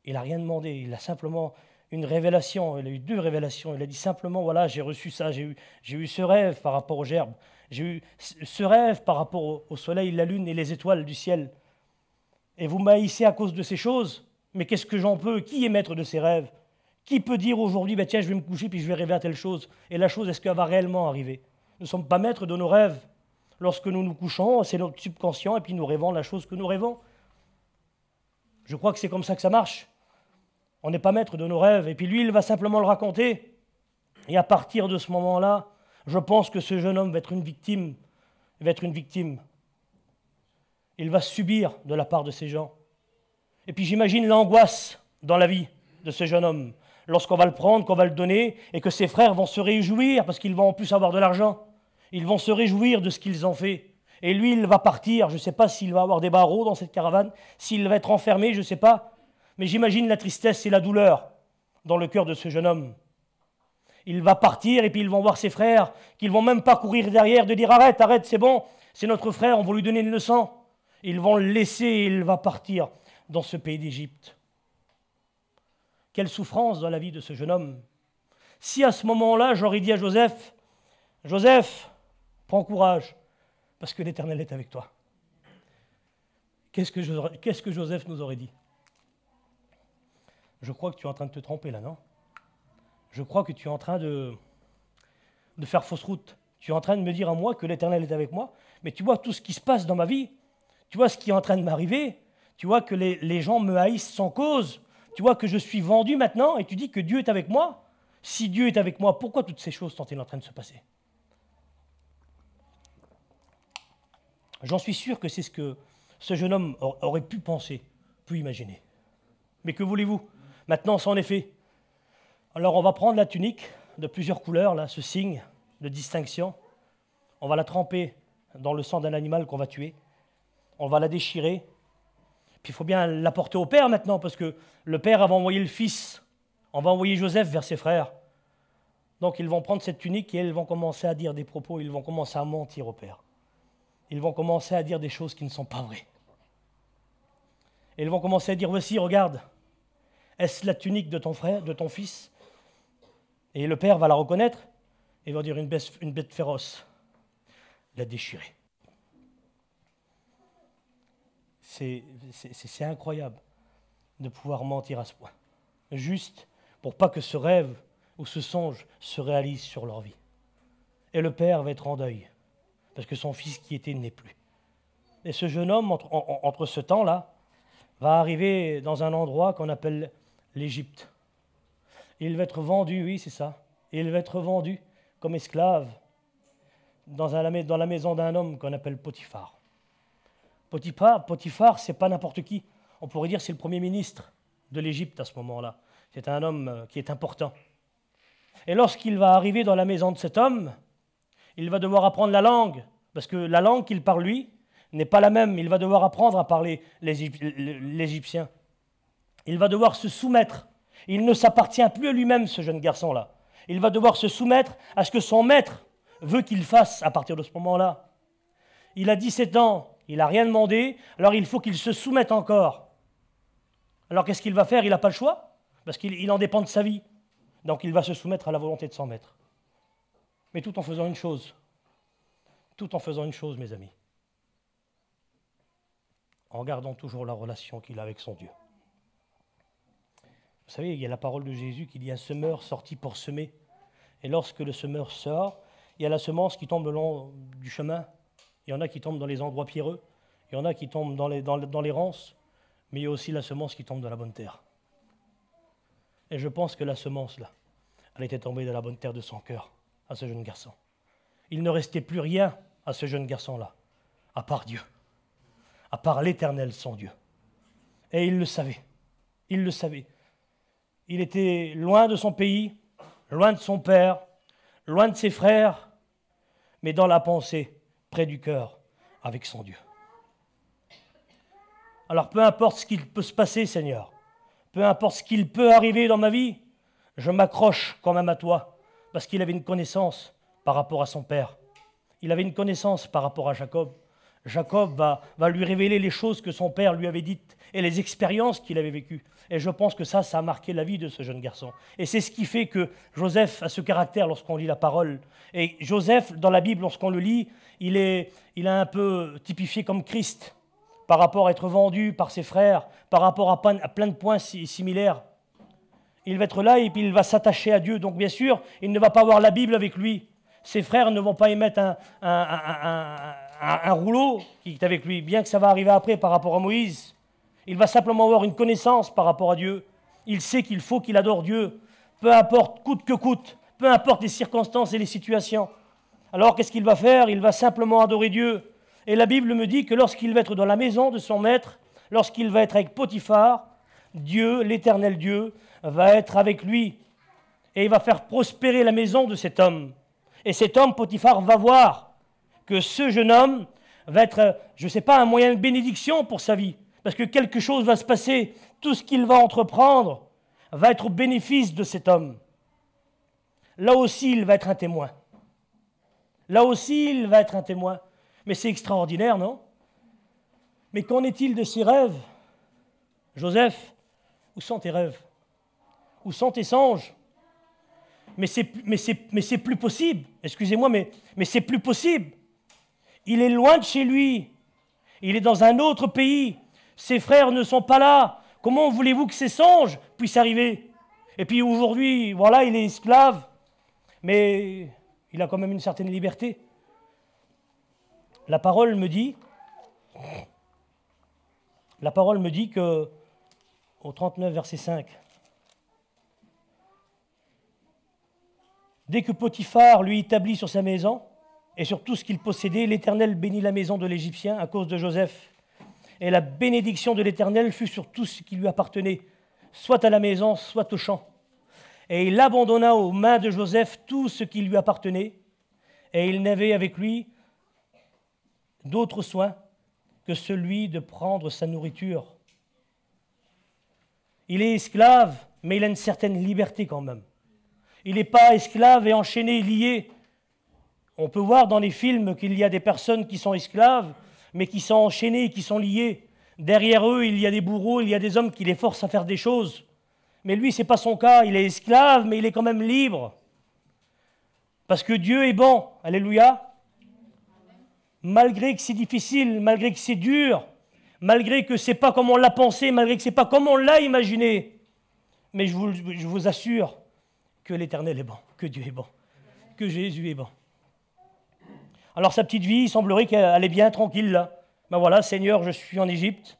Il n'a rien demandé. Il a simplement une révélation. Il a eu 2 révélations. Il a dit simplement, voilà, j'ai reçu ça, j'ai eu ce rêve par rapport aux gerbes. J'ai eu ce rêve par rapport au soleil, la lune et les étoiles du ciel. Et vous m'haïssez à cause de ces choses. Mais qu'est-ce que j'en peux? Qui est maître de ces rêves? Qui peut dire aujourd'hui, tiens, je vais me coucher puis je vais rêver à telle chose? Et la chose, est-ce qu'elle va réellement arriver? Nous ne sommes pas maîtres de nos rêves. Lorsque nous nous couchons, c'est notre subconscient et puis nous rêvons la chose que nous rêvons. Je crois que c'est comme ça que ça marche. On n'est pas maître de nos rêves. Et puis lui, il va simplement le raconter. Et à partir de ce moment-là, je pense que ce jeune homme va être une victime. Il va être une victime. Il va subir de la part de ces gens. Et puis j'imagine l'angoisse dans la vie de ce jeune homme. Lorsqu'on va le prendre, qu'on va le donner, et que ses frères vont se réjouir, parce qu'ils vont en plus avoir de l'argent. Ils vont se réjouir de ce qu'ils ont fait. Et lui, il va partir. Je ne sais pas s'il va avoir des barreaux dans cette caravane, s'il va être enfermé, je ne sais pas. Mais j'imagine la tristesse et la douleur dans le cœur de ce jeune homme. Il va partir, et puis ils vont voir ses frères, qu'ils ne vont même pas courir derrière, de dire « Arrête, arrête, c'est bon, c'est notre frère, on va lui donner une leçon. » Ils vont le laisser, et il va partir dans ce pays d'Égypte. Quelle souffrance dans la vie de ce jeune homme. Si à ce moment-là, j'aurais dit à Joseph, « Joseph, prends courage, parce que l'Éternel est avec toi. » Qu'est-ce que Joseph nous aurait dit? Je crois que tu es en train de te tromper là, non? Je crois que tu es en train de faire fausse route. Tu es en train de me dire à moi que l'Éternel est avec moi, mais tu vois tout ce qui se passe dans ma vie. Tu vois ce qui est en train de m'arriver. Tu vois que les gens me haïssent sans cause. Tu vois que je suis vendu maintenant et tu dis que Dieu est avec moi. Si Dieu est avec moi, pourquoi toutes ces choses sont-elles en train de se passer? J'en suis sûr que c'est ce que ce jeune homme aurait pu penser, pu imaginer. Mais que voulez-vous? Maintenant, c'en est fait. Alors on va prendre la tunique de plusieurs couleurs, là, ce signe de distinction. On va la tremper dans le sang d'un animal qu'on va tuer. On va la déchirer. Puis il faut bien l'apporter au père maintenant, parce que le père va envoyer le fils. On va envoyer Joseph vers ses frères. Donc ils vont prendre cette tunique et ils vont commencer à dire des propos, ils vont commencer à mentir au père. Ils vont commencer à dire des choses qui ne sont pas vraies. Et ils vont commencer à dire, voici, regarde, est-ce la tunique de ton frère, de ton fils? Et le père va la reconnaître et va dire une bête féroce, la déchirer. C'est incroyable de pouvoir mentir à ce point, juste pour pas que ce rêve ou ce songe se réalise sur leur vie. Et le père va être en deuil, parce que son fils qui était n'est plus. Et ce jeune homme, entre ce temps-là, va arriver dans un endroit qu'on appelle l'Égypte. Il va être vendu, oui c'est ça, il va être vendu comme esclave dans la maison d'un homme qu'on appelle Potiphar. Potiphar, c'est pas n'importe qui. On pourrait dire c'est le premier ministre de l'Égypte à ce moment-là. C'est un homme qui est important. Et lorsqu'il va arriver dans la maison de cet homme, il va devoir apprendre la langue, parce que la langue qu'il parle lui n'est pas la même. Il va devoir apprendre à parler l'égyptien. Il va devoir se soumettre. Il ne s'appartient plus à lui-même, ce jeune garçon-là. Il va devoir se soumettre à ce que son maître veut qu'il fasse à partir de ce moment-là. Il a 17 ans, il n'a rien demandé, alors il faut qu'il se soumette encore. Alors qu'est-ce qu'il va faire? Il n'a pas le choix, parce qu'il en dépend de sa vie. Donc il va se soumettre à la volonté de son maître. Mais tout en faisant une chose. Tout en faisant une chose, mes amis. En gardant toujours la relation qu'il a avec son Dieu. Vous savez, il y a la parole de Jésus qui dit « Un semeur sortit pour semer ». Et lorsque le semeur sort, il y a la semence qui tombe le long du chemin. Il y en a qui tombent dans les endroits pierreux. Il y en a qui tombent dans les ronces. Mais il y a aussi la semence qui tombe dans la bonne terre. Et je pense que la semence, là, elle était tombée dans la bonne terre de son cœur, à ce jeune garçon. Il ne restait plus rien à ce jeune garçon-là, à part Dieu, à part l'Éternel, son Dieu. Et il le savait. Il le savait. Il était loin de son pays, loin de son père, loin de ses frères, mais dans la pensée, près du cœur, avec son Dieu. Alors peu importe ce qu'il peut se passer, Seigneur, peu importe ce qu'il peut arriver dans ma vie, je m'accroche quand même à toi, parce qu'il avait une connaissance par rapport à son père. Il avait une connaissance par rapport à Jacob. Jacob va lui révéler les choses que son père lui avait dites et les expériences qu'il avait vécues. Et je pense que ça a marqué la vie de ce jeune garçon. Et c'est ce qui fait que Joseph a ce caractère lorsqu'on lit la parole. Et Joseph, dans la Bible, lorsqu'on le lit, il est un peu typifié comme Christ par rapport à être vendu par ses frères, par rapport à plein de points similaires. Il va être là et puis il va s'attacher à Dieu. Donc bien sûr, il ne va pas avoir la Bible avec lui. Ses frères ne vont pas y mettre un rouleau qui est avec lui, bien que ça va arriver après par rapport à Moïse. Il va simplement avoir une connaissance par rapport à Dieu. Il sait qu'il faut qu'il adore Dieu, peu importe, coûte que coûte, peu importe les circonstances et les situations. Alors qu'est-ce qu'il va faire? Il va simplement adorer Dieu. Et la Bible me dit que lorsqu'il va être dans la maison de son maître, lorsqu'il va être avec Potiphar, Dieu, l'Éternel Dieu, va être avec lui. Et il va faire prospérer la maison de cet homme. Et cet homme, Potiphar, va voir que ce jeune homme va être, je ne sais pas, un moyen de bénédiction pour sa vie. Parce que quelque chose va se passer. Tout ce qu'il va entreprendre va être au bénéfice de cet homme. Là aussi, il va être un témoin. Là aussi, il va être un témoin. Mais c'est extraordinaire, non? Mais qu'en est-il de ses rêves? Joseph, où sont tes rêves? Où sont tes songes? Mais c'est plus possible. Excusez-moi, mais c'est plus possible. Il est loin de chez lui. Il est dans un autre pays. Ses frères ne sont pas là. Comment voulez-vous que ces songes puissent arriver? Et puis aujourd'hui, voilà, il est esclave. Mais il a quand même une certaine liberté. La parole me dit que, au 39, verset 5, dès que Potiphar lui établit sur sa maison et sur tout ce qu'il possédait, l'Éternel bénit la maison de l'Égyptien à cause de Joseph. Et la bénédiction de l'Éternel fut sur tout ce qui lui appartenait, soit à la maison, soit au champ. Et il abandonna aux mains de Joseph tout ce qui lui appartenait, et il n'avait avec lui d'autre soin que celui de prendre sa nourriture Il est esclave, mais il a une certaine liberté quand même. Il n'est pas esclave et enchaîné, lié. On peut voir dans les films qu'il y a des personnes qui sont esclaves, mais qui sont enchaînées, qui sont liées. Derrière eux, il y a des bourreaux, il y a des hommes qui les forcent à faire des choses. Mais lui, ce n'est pas son cas. Il est esclave, mais il est quand même libre. Parce que Dieu est bon. Alléluia. Malgré que c'est difficile, malgré que c'est dur, malgré que ce n'est pas comme on l'a pensé, malgré que ce n'est pas comme on l'a imaginé. Mais je vous assure que l'Éternel est bon, que Dieu est bon, que Jésus est bon. Alors sa petite vie, il semblerait qu'elle est bien tranquille là. Ben voilà, Seigneur, je suis en Égypte.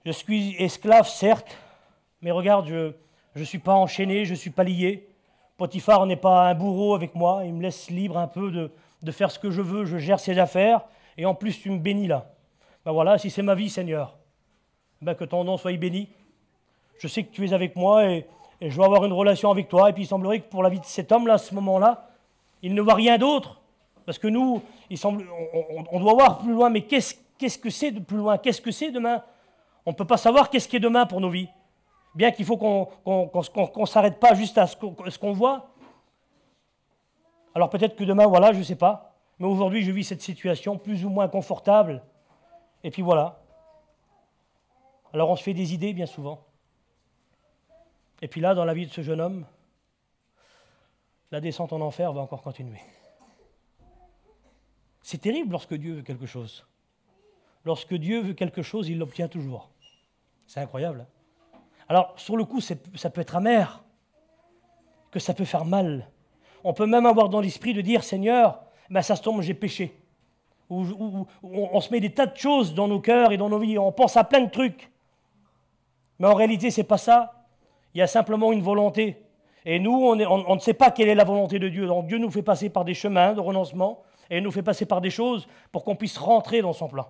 Je suis esclave, certes, mais regarde, je ne suis pas enchaîné, je ne suis pas lié. Potiphar n'est pas un bourreau avec moi, il me laisse libre un peu de faire ce que je veux, je gère ses affaires, et en plus tu me bénis là. Ben voilà, si c'est ma vie, Seigneur, ben que ton nom soit béni. Je sais que tu es avec moi et je veux avoir une relation avec toi. Et puis il semblerait que pour la vie de cet homme-là, à ce moment-là, il ne voit rien d'autre. Parce que nous, on doit voir plus loin, mais qu'est-ce que c'est de plus loin? Qu'est-ce que c'est demain? On ne peut pas savoir qu'est-ce qui est demain pour nos vies. Bien qu'il faut qu'on ne s'arrête pas juste à ce qu'on voit. Alors peut-être que demain, voilà, je ne sais pas. Mais aujourd'hui, je vis cette situation plus ou moins confortable. Et puis voilà. Alors on se fait des idées bien souvent. Et puis là, dans la vie de ce jeune homme, la descente en enfer va encore continuer. C'est terrible lorsque Dieu veut quelque chose. Lorsque Dieu veut quelque chose, il l'obtient toujours. C'est incroyable. Hein? Alors, sur le coup, ça peut être amer, que ça peut faire mal. On peut même avoir dans l'esprit de dire, Seigneur, ben ça se tombe, j'ai péché. Ou on se met des tas de choses dans nos cœurs et dans nos vies, on pense à plein de trucs. Mais en réalité, ce n'est pas ça. Il y a simplement une volonté. Et nous, on ne sait pas quelle est la volonté de Dieu. Donc Dieu nous fait passer par des chemins de renoncement et nous fait passer par des choses pour qu'on puisse rentrer dans son plan.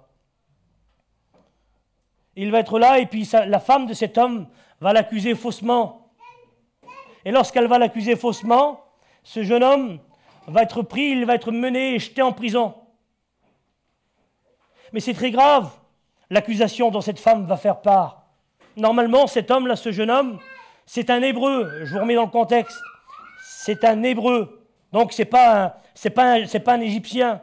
Il va être là et puis la femme de cet homme va l'accuser faussement. Et lorsqu'elle va l'accuser faussement, ce jeune homme va être pris, il va être mené et jeté en prison. Mais c'est très grave, l'accusation dont cette femme va faire part. Normalement, cet homme-là, ce jeune homme, c'est un Hébreu. Je vous remets dans le contexte. C'est un Hébreu. Donc, c'est pas un Égyptien.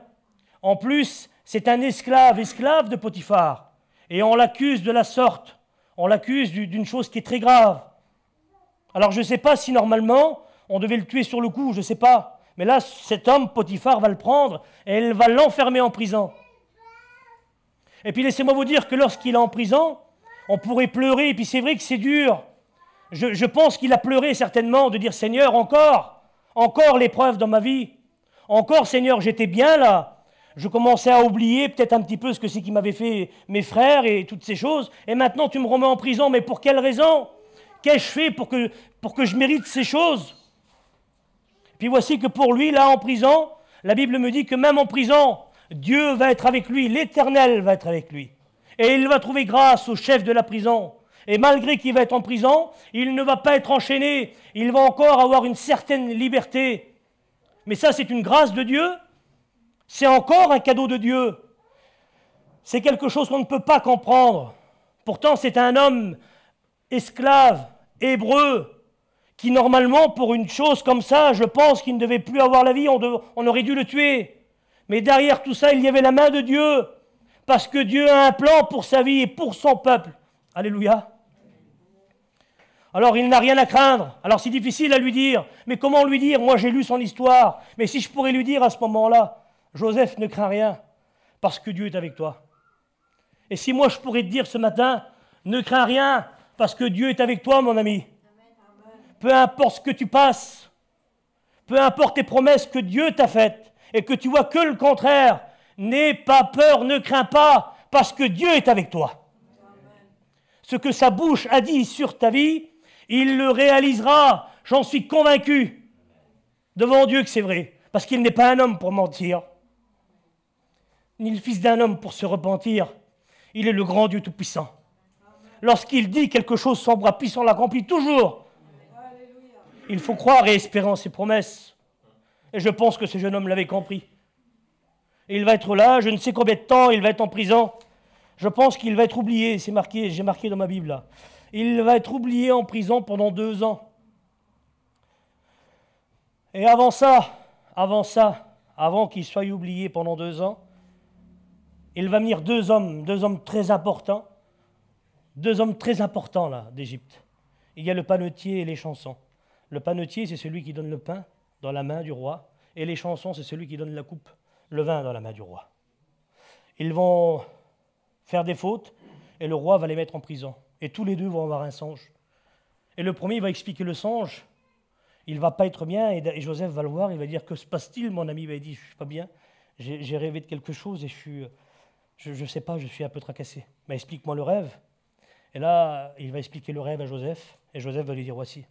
En plus, c'est un esclave de Potiphar. Et on l'accuse de la sorte. On l'accuse d'une chose qui est très grave. Alors, je ne sais pas si normalement, on devait le tuer sur le coup, je ne sais pas. Mais là, cet homme, Potiphar, va le prendre et elle va l'enfermer en prison. Et puis, laissez-moi vous dire que lorsqu'il est en prison, on pourrait pleurer, et puis c'est vrai que c'est dur. Je pense qu'il a pleuré certainement de dire, Seigneur, encore l'épreuve dans ma vie. Encore, Seigneur, j'étais bien là. Je commençais à oublier peut-être un petit peu ce que c'est qui m'avait fait mes frères et toutes ces choses. Et maintenant, tu me remets en prison, mais pour quelle raison? Qu'ai-je fait pour que je mérite ces choses? Puis voici que pour lui, là, en prison, la Bible me dit que même en prison, Dieu va être avec lui, l'Éternel va être avec lui. Et il va trouver grâce au chef de la prison. Et malgré qu'il va être en prison, il ne va pas être enchaîné. Il va encore avoir une certaine liberté. Mais ça, c'est une grâce de Dieu. C'est encore un cadeau de Dieu. C'est quelque chose qu'on ne peut pas comprendre. Pourtant, c'est un homme esclave, hébreu, qui normalement, pour une chose comme ça, je pense qu'il ne devait plus avoir la vie, on aurait dû le tuer. Mais derrière tout ça, il y avait la main de Dieu. Parce que Dieu a un plan pour sa vie et pour son peuple. Alléluia. Alors il n'a rien à craindre. Alors c'est difficile à lui dire. Mais comment lui dire? Moi j'ai lu son histoire. Mais si je pourrais lui dire à ce moment-là, Joseph, ne crains rien, parce que Dieu est avec toi. Et si moi je pourrais te dire ce matin, ne crains rien, parce que Dieu est avec toi, mon ami. Peu importe ce que tu passes, peu importe tes promesses que Dieu t'a faites, et que tu vois que le contraire, n'aie pas peur, ne crains pas, parce que Dieu est avec toi. Ce que sa bouche a dit sur ta vie, il le réalisera, j'en suis convaincu, devant Dieu que c'est vrai, parce qu'il n'est pas un homme pour mentir, ni le fils d'un homme pour se repentir, il est le grand Dieu tout-puissant. Lorsqu'il dit quelque chose, son bras puissant l'accomplit toujours. Il faut croire et espérer en ses promesses. Et je pense que ce jeune homme l'avait compris. Et il va être là, je ne sais combien de temps, il va être en prison. Je pense qu'il va être oublié, c'est marqué, j'ai marqué dans ma Bible là. Il va être oublié en prison pendant 2 ans. Et avant qu'il soit oublié pendant 2 ans, il va venir deux hommes très importants, 2 hommes très importants là d'Égypte. Il y a le panetier et les chansons. Le panetier, c'est celui qui donne le pain dans la main du roi, et les chansons, c'est celui qui donne la coupe, le vin dans la main du roi. Ils vont faire des fautes, et le roi va les mettre en prison. Et tous les deux vont avoir un songe. Et le premier va expliquer le songe. Il ne va pas être bien, et Joseph va le voir, il va dire, que se passe-t-il? Mon ami va dire, je ne suis pas bien, j'ai rêvé de quelque chose, et je ne sais pas, je suis un peu tracassé. Mais explique-moi le rêve. Et là, il va expliquer le rêve à Joseph, et Joseph va lui dire, voici,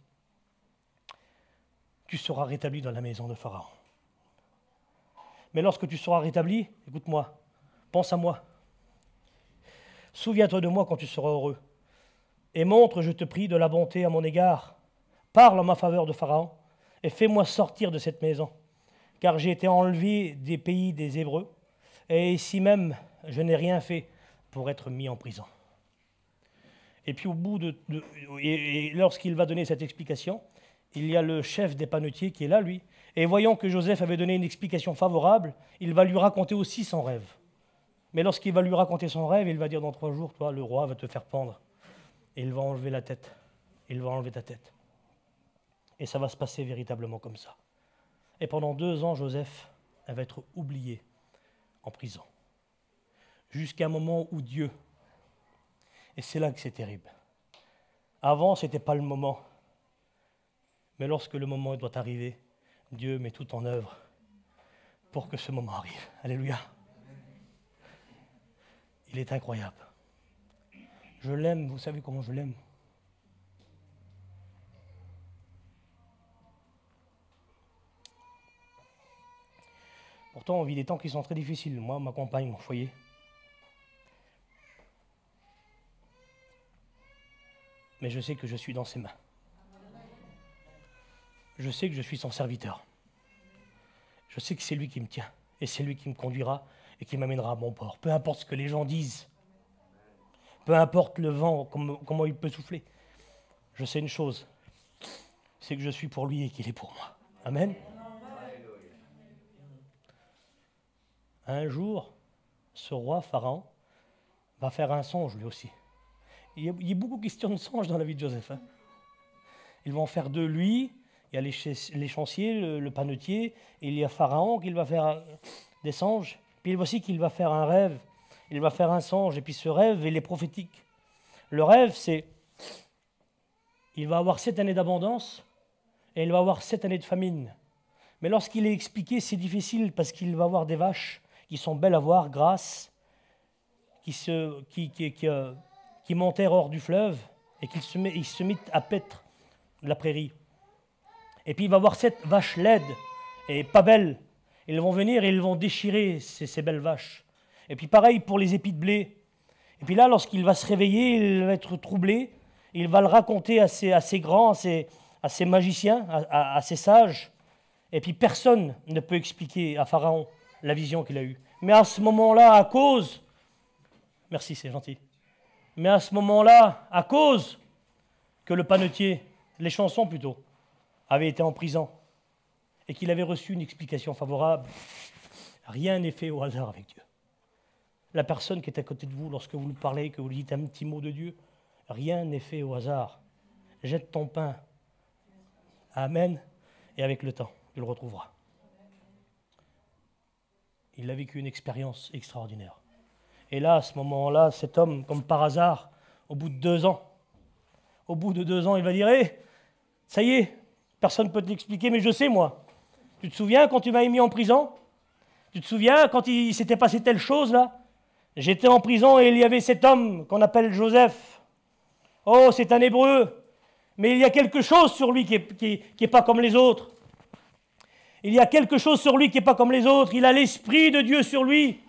tu seras rétabli dans la maison de Pharaon. Mais lorsque tu seras rétabli, écoute-moi, pense à moi. Souviens-toi de moi quand tu seras heureux. Et montre, je te prie, de la bonté à mon égard. Parle en ma faveur de Pharaon, et fais-moi sortir de cette maison. Car j'ai été enlevé des pays des Hébreux, et ici même, je n'ai rien fait pour être mis en prison. Et puis lorsqu'il va donner cette explication, il y a le chef des panetiers qui est là, lui. Et voyant que Joseph avait donné une explication favorable, il va lui raconter aussi son rêve. Mais lorsqu'il va lui raconter son rêve, il va dire, dans 3 jours, toi, le roi va te faire pendre. Et il va enlever la tête. Il va enlever ta tête. Et ça va se passer véritablement comme ça. Et pendant 2 ans, Joseph va être oublié en prison. Jusqu'à un moment où Dieu, et c'est là que c'est terrible. Avant, ce n'était pas le moment. Mais lorsque le moment doit arriver, Dieu met tout en œuvre pour que ce moment arrive. Alléluia. Il est incroyable. Je l'aime, vous savez comment je l'aime. Pourtant, on vit des temps qui sont très difficiles. Moi, ma compagne, mon foyer. Mais je sais que je suis dans ses mains. Je sais que je suis son serviteur. Je sais que c'est lui qui me tient. Et c'est lui qui me conduira et qui m'amènera à bon port. Peu importe ce que les gens disent. Peu importe le vent, comment il peut souffler. Je sais une chose. C'est que je suis pour lui et qu'il est pour moi. Amen. Un jour, ce roi Pharaon va faire un songe lui aussi. Il y a beaucoup de questions de songes dans la vie de Joseph. Ils vont faire de lui, il y a les chanciers, le panetier, et il y a Pharaon qui va faire des songes. Puis voici qu'il va faire un rêve, il va faire un songe, et puis ce rêve, il est prophétique. Le rêve, c'est, il va avoir 7 années d'abondance, et il va avoir 7 années de famine. Mais lorsqu'il est expliqué, c'est difficile, parce qu'il va avoir des vaches qui sont belles à voir, grasses, qui montèrent hors du fleuve, et qu'il se mit à paître de la prairie. Et puis il va voir 7 vaches laides et pas belles. Ils vont venir et ils vont déchirer ces belles vaches. Et puis pareil pour les épis de blé. Et puis là, lorsqu'il va se réveiller, il va être troublé. Il va le raconter à ses grands, à ses magiciens, à ses sages. Et puis personne ne peut expliquer à Pharaon la vision qu'il a eue. Mais à ce moment-là, à cause... Merci, c'est gentil. Mais à ce moment-là, à cause que le panetier, les chansons plutôt, avait été en prison et qu'il avait reçu une explication favorable, rien n'est fait au hasard avec Dieu. La personne qui est à côté de vous, lorsque vous lui parlez, que vous lui dites un petit mot de Dieu, rien n'est fait au hasard. Jette ton pain. Amen. Et avec le temps, tu le retrouveras. Il a vécu une expérience extraordinaire. Et là, à ce moment-là, cet homme, comme par hasard, au bout de 2 ans, il va dire, hé, ça y est, personne ne peut t'expliquer, mais je sais, moi. Tu te souviens quand tu m'as mis en prison? Tu te souviens quand il s'était passé telle chose, là? J'étais en prison et il y avait cet homme qu'on appelle Joseph. Oh, c'est un Hébreu, mais il y a quelque chose sur lui qui est pas comme les autres. Il y a quelque chose sur lui qui n'est pas comme les autres. Il a l'Esprit de Dieu sur lui.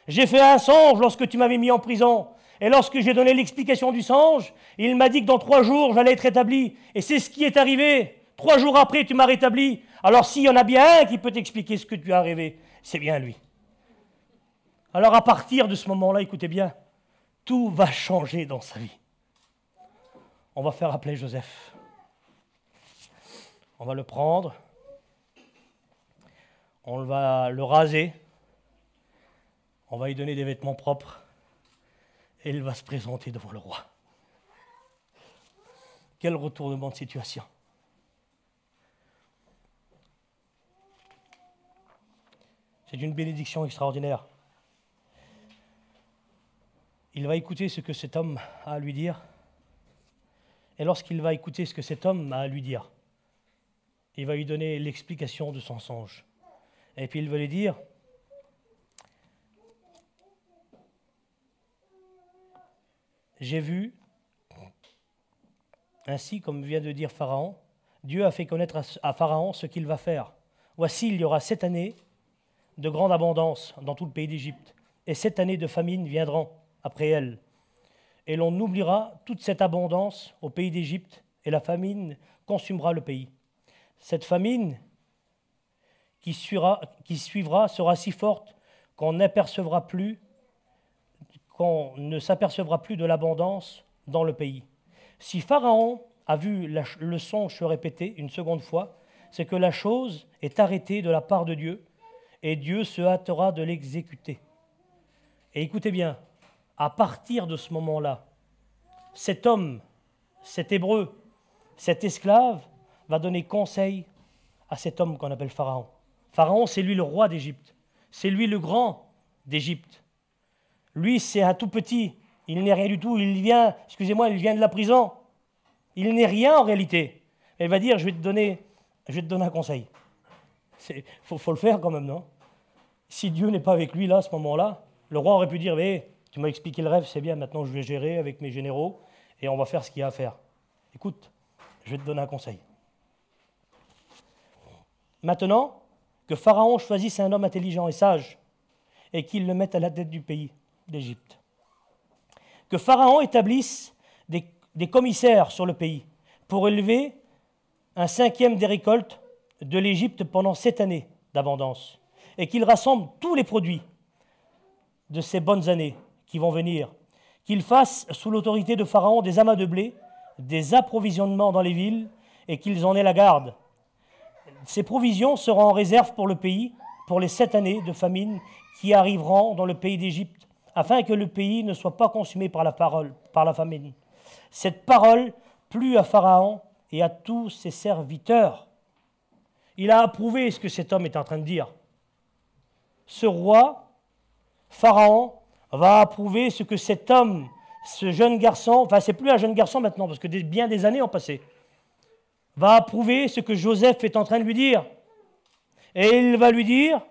J'ai fait un songe lorsque tu m'avais mis en prison. Et lorsque j'ai donné l'explication du songe, il m'a dit que dans 3 jours, j'allais être rétabli. Et c'est ce qui est arrivé. 3 jours après, tu m'as rétabli. Alors s'il y en a bien un qui peut t'expliquer ce que tu as rêvé, c'est bien lui. Alors à partir de ce moment-là, écoutez bien, tout va changer dans sa vie. on va faire appeler Joseph. On va le prendre, on va le raser, on va lui donner des vêtements propres et il va se présenter devant le roi. Quel retournement de situation! C'est une bénédiction extraordinaire. Il va écouter ce que cet homme a à lui dire. Et lorsqu'il va écouter ce que cet homme a à lui dire, il va lui donner l'explication de son songe. Et puis il va lui dire, j'ai vu, ainsi comme vient de dire Pharaon, Dieu a fait connaître à Pharaon ce qu'il va faire. Voici, il y aura 7 années de grande abondance dans tout le pays d'Égypte, et 7 années de famine viendront après elle. Et l'on oubliera toute cette abondance au pays d'Égypte, et la famine consumera le pays. Cette famine qui suivra sera si forte qu'on ne s'apercevra plus de l'abondance dans le pays. Si Pharaon a vu le songe se répéter une seconde fois, c'est que la chose est arrêtée de la part de Dieu, et Dieu se hâtera de l'exécuter. Et écoutez bien, à partir de ce moment-là, cet homme, cet Hébreu, cet esclave, va donner conseil à cet homme qu'on appelle Pharaon. Pharaon, c'est lui le roi d'Égypte. C'est lui le grand d'Égypte. Lui, c'est un tout petit. Il n'est rien du tout. Il vient de la prison. Il n'est rien en réalité. Elle va dire, je vais te donner un conseil. Faut le faire quand même, non? Si Dieu n'est pas avec lui là, à ce moment-là, le roi aurait pu dire, tu m'as expliqué le rêve, c'est bien, maintenant je vais gérer avec mes généraux et on va faire ce qu'il y a à faire. Écoute, je vais te donner un conseil. Maintenant, que Pharaon choisisse un homme intelligent et sage et qu'il le mette à la tête du pays d'Égypte. Que Pharaon établisse des commissaires sur le pays pour élever un 5e des récoltes de l'Égypte pendant 7 années d'abondance et qu'il rassemble tous les produits de ces bonnes années qui vont venir, qu'il fasse sous l'autorité de Pharaon des amas de blé, des approvisionnements dans les villes et qu'ils en aient la garde. Ces provisions seront en réserve pour le pays pour les 7 années de famine qui arriveront dans le pays d'Égypte, afin que le pays ne soit pas consumé par la famine. Cette parole plut à Pharaon et à tous ses serviteurs. Il a approuvé ce que cet homme est en train de dire. Ce roi, Pharaon, va approuver ce que cet homme, ce jeune garçon, enfin c'est plus un jeune garçon maintenant parce que bien des années ont passé, va approuver ce que Joseph est en train de lui dire. Et il va lui dire,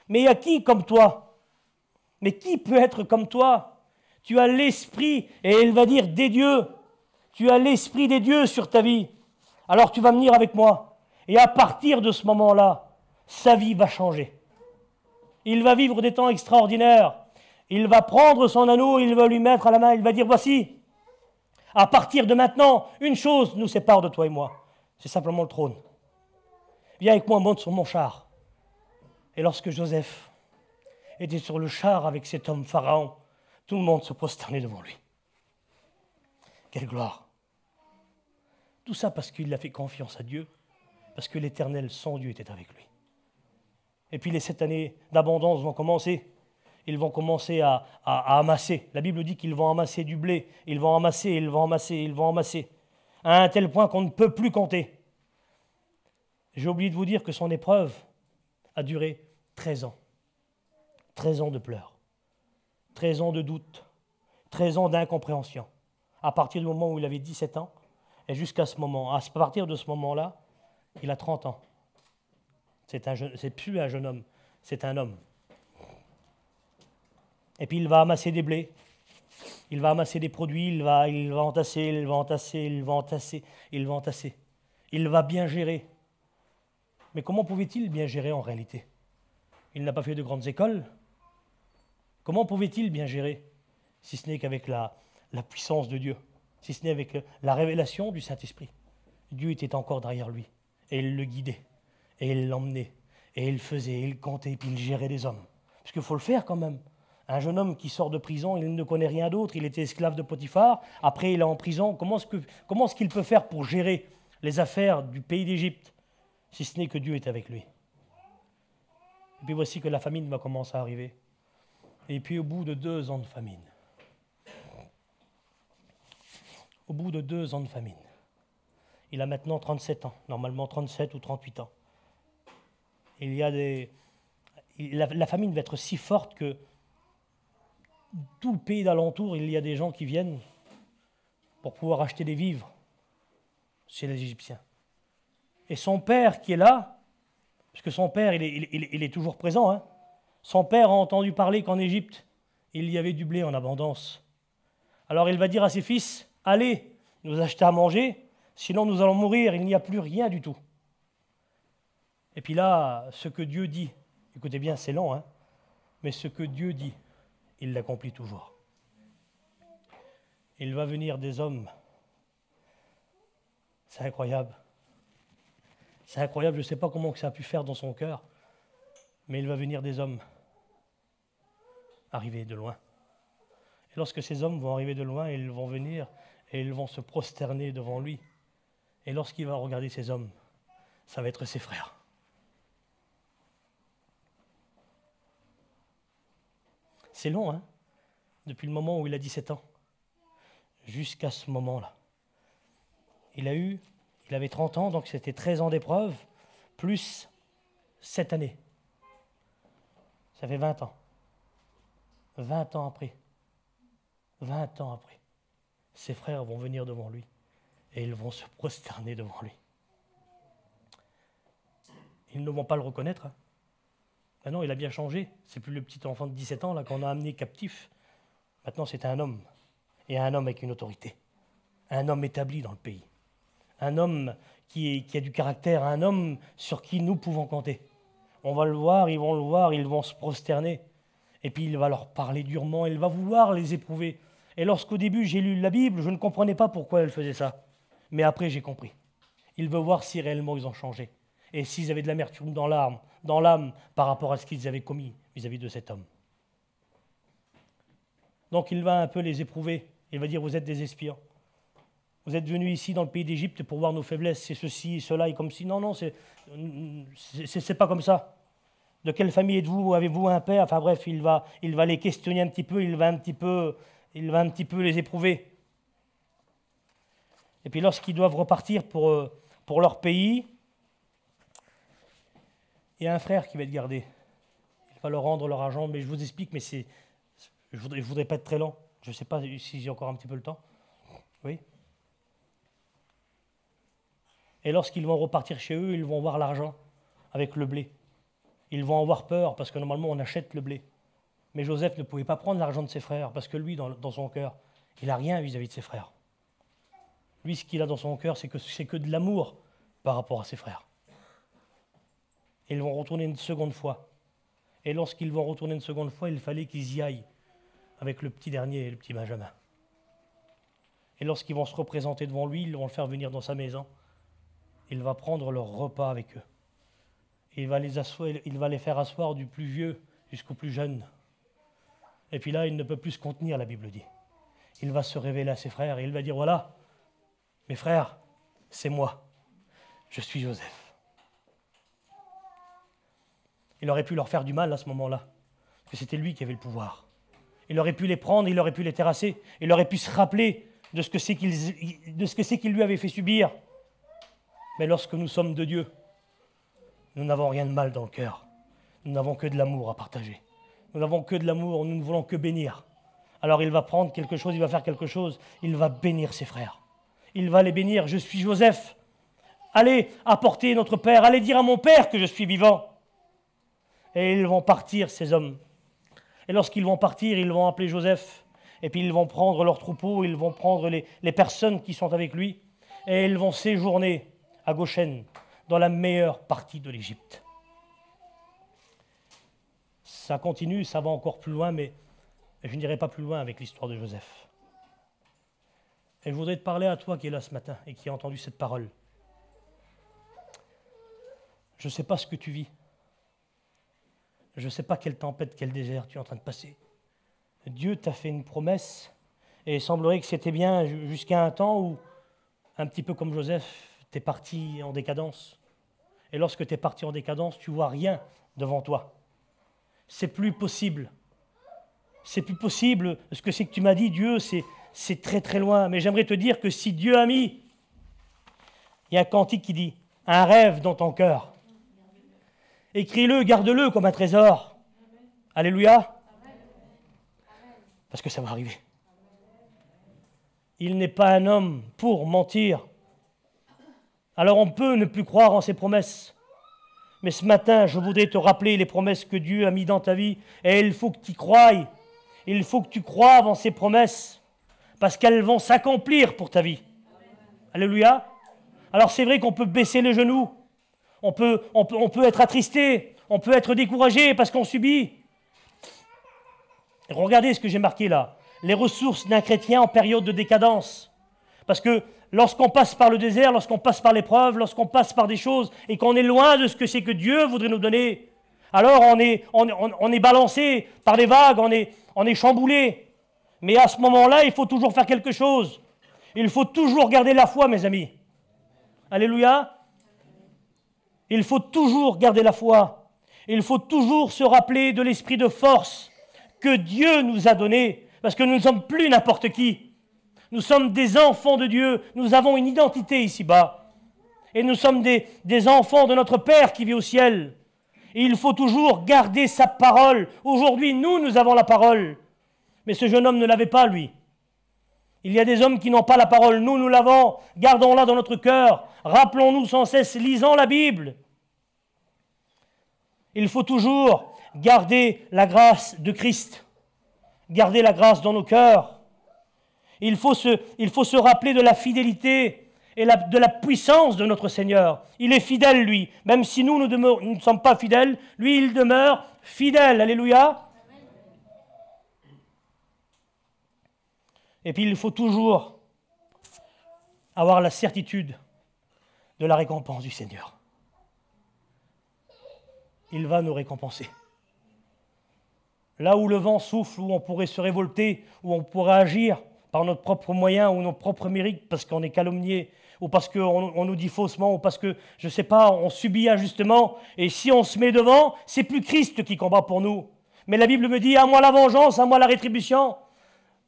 mais il y a qui comme toi? Mais qui peut être comme toi? Tu as l'esprit, et il va dire, des dieux. Tu as l'esprit des dieux sur ta vie. Alors tu vas venir avec moi. Et à partir de ce moment-là, sa vie va changer. Il va vivre des temps extraordinaires. Il va prendre son anneau, il va lui mettre à la main, il va dire, voici, à partir de maintenant, une chose nous sépare de toi et moi. C'est simplement le trône. Viens avec moi, monte sur mon char. Et lorsque Joseph était sur le char avec cet homme Pharaon, tout le monde se prosternait devant lui. Quelle gloire! Tout ça parce qu'il a fait confiance à Dieu, parce que l'Éternel, son Dieu, était avec lui. Et puis les 7 années d'abondance vont commencer. Ils vont commencer à amasser. La Bible dit qu'ils vont amasser du blé. Ils vont amasser, ils vont amasser, ils vont amasser. À un tel point qu'on ne peut plus compter. J'ai oublié de vous dire que son épreuve a duré 13 ans. 13 ans de pleurs. 13 ans de doute. 13 ans d'incompréhension. À partir du moment où il avait 17 ans, et jusqu'à ce moment, à partir de ce moment-là, il a 30 ans. C'est plus un jeune homme, c'est un homme. Et puis il va amasser des blés, il va amasser des produits, il va entasser, il va entasser, il va entasser, il va entasser. Il va bien gérer. Mais comment pouvait-il bien gérer en réalité? Il n'a pas fait de grandes écoles. Comment pouvait-il bien gérer, si ce n'est qu'avec la puissance de Dieu, si ce n'est avec la révélation du Saint-Esprit? Dieu était encore derrière lui, et il le guidait, et il l'emmenait, et il faisait, et il comptait, et puis il gérait les hommes. Parce qu'il faut le faire quand même. Un jeune homme qui sort de prison, il ne connaît rien d'autre, il était esclave de Potiphar, après il est en prison. Comment est-ce qu'il peut faire pour gérer les affaires du pays d'Égypte, si ce n'est que Dieu est avec lui? Et puis voici que la famine va commencer à arriver. Et puis au bout de 2 ans de famine, il a maintenant 37 ans, normalement 37 ou 38 ans. La famine va être si forte que tout le pays d'alentour, il y a des gens qui viennent pour pouvoir acheter des vivres chez les Égyptiens. Et son père qui est là, parce que son père, il est toujours présent, hein, son père a entendu parler qu'en Égypte, il y avait du blé en abondance. Alors il va dire à ses fils, allez, nous acheter à manger, sinon nous allons mourir, il n'y a plus rien du tout. Et puis là, ce que Dieu dit, écoutez bien, c'est lent, hein, mais ce que Dieu dit, il l'accomplit toujours. Il va venir des hommes. C'est incroyable. C'est incroyable, je ne sais pas comment ça a pu faire dans son cœur, mais il va venir des hommes arriver de loin. Et lorsque ces hommes vont arriver de loin, ils vont venir et ils vont se prosterner devant lui. Et lorsqu'il va regarder ces hommes, ça va être ses frères. C'est long, hein, depuis le moment où il a 17 ans, jusqu'à ce moment-là. Il avait 30 ans, donc c'était 13 ans d'épreuve, plus 7 années. Ça fait 20 ans. 20 ans après, ses frères vont venir devant lui et ils vont se prosterner devant lui. Ils ne vont pas le reconnaître. Hein. Ben non, il a bien changé. C'est plus le petit enfant de 17 ans là qu'on a amené captif. Maintenant, c'est un homme. Et un homme avec une autorité. Un homme établi dans le pays. Un homme qui a du caractère. Un homme sur qui nous pouvons compter. On va le voir, ils vont se prosterner. Et puis il va leur parler durement, il va vouloir les éprouver. Et lorsqu'au début j'ai lu la Bible, je ne comprenais pas pourquoi elle faisait ça. Mais après j'ai compris. Il veut voir si réellement ils ont changé. Et s'ils avaient de l'amertume dans l'âme par rapport à ce qu'ils avaient commis vis-à-vis de cet homme. Donc il va un peu les éprouver. Il va dire, vous êtes des espions. Vous êtes venus ici dans le pays d'Égypte pour voir nos faiblesses, c'est ceci et cela, et comme si, non, c'est pas comme ça. De quelle famille êtes-vous? Avez-vous un père? Enfin bref, il va les questionner un petit peu, il va un petit peu les éprouver. Et puis lorsqu'ils doivent repartir pour leur pays, il y a un frère qui va être gardé. Il va leur rendre leur argent, mais je vous explique, mais je voudrais pas être très lent. Je ne sais pas si j'ai encore un petit peu le temps. Oui. Et lorsqu'ils vont repartir chez eux, ils vont voir l'argent avec le blé. Ils vont avoir peur, parce que normalement on achète le blé. Mais Joseph ne pouvait pas prendre l'argent de ses frères, parce que lui, dans son cœur, il n'a rien vis-à-vis de ses frères. Lui, ce qu'il a dans son cœur, c'est que de l'amour par rapport à ses frères. Et ils vont retourner une seconde fois. Et lorsqu'ils vont retourner une seconde fois, il fallait qu'ils y aillent avec le petit dernier et le petit Benjamin. Et lorsqu'ils vont se représenter devant lui, ils vont le faire venir dans sa maison. Il va prendre leur repas avec eux. Et il va les faire asseoir du plus vieux jusqu'au plus jeune. Et puis là, il ne peut plus se contenir, la Bible dit. Il va se révéler à ses frères et il va dire, voilà, mes frères, c'est moi. Je suis Joseph. Il aurait pu leur faire du mal à ce moment-là, parce que c'était lui qui avait le pouvoir. Il aurait pu les prendre, il aurait pu les terrasser, il aurait pu se rappeler de ce que c'est qu'il lui avait fait subir. Mais lorsque nous sommes de Dieu, nous n'avons rien de mal dans le cœur. Nous n'avons que de l'amour à partager. Nous n'avons que de l'amour, nous ne voulons que bénir. Alors il va prendre quelque chose, il va faire quelque chose, il va bénir ses frères. Il va les bénir, je suis Joseph. Allez apporter notre père, allez dire à mon père que je suis vivant. Et ils vont partir, ces hommes. Et lorsqu'ils vont partir, ils vont appeler Joseph. Et puis ils vont prendre leurs troupeaux, ils vont prendre les personnes qui sont avec lui. Et ils vont séjourner à Goshen, dans la meilleure partie de l'Égypte. Ça continue, ça va encore plus loin, mais je n'irai pas plus loin avec l'histoire de Joseph. Et je voudrais te parler à toi qui es là ce matin et qui a entendu cette parole. Je ne sais pas ce que tu vis. Je ne sais pas quelle tempête, quel désert tu es en train de passer. Dieu t'a fait une promesse, et il semblerait que c'était bien jusqu'à un temps où, un petit peu comme Joseph, tu es parti en décadence. Et lorsque tu es parti en décadence, tu vois rien devant toi. C'est plus possible. C'est plus possible. Ce que c'est que tu m'as dit, Dieu, c'est très très loin. Mais j'aimerais te dire que si Dieu a mis, il y a un cantique qui dit, un rêve dans ton cœur. Écris-le, garde-le comme un trésor. Alléluia. Parce que ça va arriver. Il n'est pas un homme pour mentir. Alors on peut ne plus croire en ses promesses. Mais ce matin, je voudrais te rappeler les promesses que Dieu a mises dans ta vie. Et il faut que tu y croies. Il faut que tu croies en ces promesses. Parce qu'elles vont s'accomplir pour ta vie. Alléluia. Alors c'est vrai qu'on peut baisser les genoux. On peut être attristé. On peut être découragé parce qu'on subit. Regardez ce que j'ai marqué là. Les ressources d'un chrétien en période de décadence. Parce que lorsqu'on passe par le désert, lorsqu'on passe par l'épreuve, lorsqu'on passe par des choses et qu'on est loin de ce que c'est que Dieu voudrait nous donner, alors on est balancé par les vagues, on est chamboulé. Mais à ce moment-là, il faut toujours faire quelque chose. Il faut toujours garder la foi, mes amis. Alléluia. Il faut toujours garder la foi. Il faut toujours se rappeler de l'esprit de force que Dieu nous a donné, parce que nous ne sommes plus n'importe qui. Nous sommes des enfants de Dieu, nous avons une identité ici-bas. Et nous sommes des enfants de notre Père qui vit au ciel. Et il faut toujours garder sa parole. Aujourd'hui, nous avons la parole. Mais ce jeune homme ne l'avait pas, lui. Il y a des hommes qui n'ont pas la parole. Nous l'avons. Gardons-la dans notre cœur. Rappelons-nous sans cesse, lisons la Bible. Il faut toujours garder la grâce de Christ. Garder la grâce dans nos cœurs. Il faut se rappeler de la fidélité et de la puissance de notre Seigneur. Il est fidèle, lui. Même si nous ne sommes pas fidèles, lui, il demeure fidèle. Alléluia. Et puis, il faut toujours avoir la certitude de la récompense du Seigneur. Il va nous récompenser. Là où le vent souffle, où on pourrait se révolter, où on pourrait agir par notre propre moyen ou nos propres mérites, parce qu'on est calomnié, ou parce qu'on nous dit faussement, ou parce que, je ne sais pas, on subit injustement, et si on se met devant, c'est plus Christ qui combat pour nous. Mais la Bible me dit, à moi la vengeance, à moi la rétribution.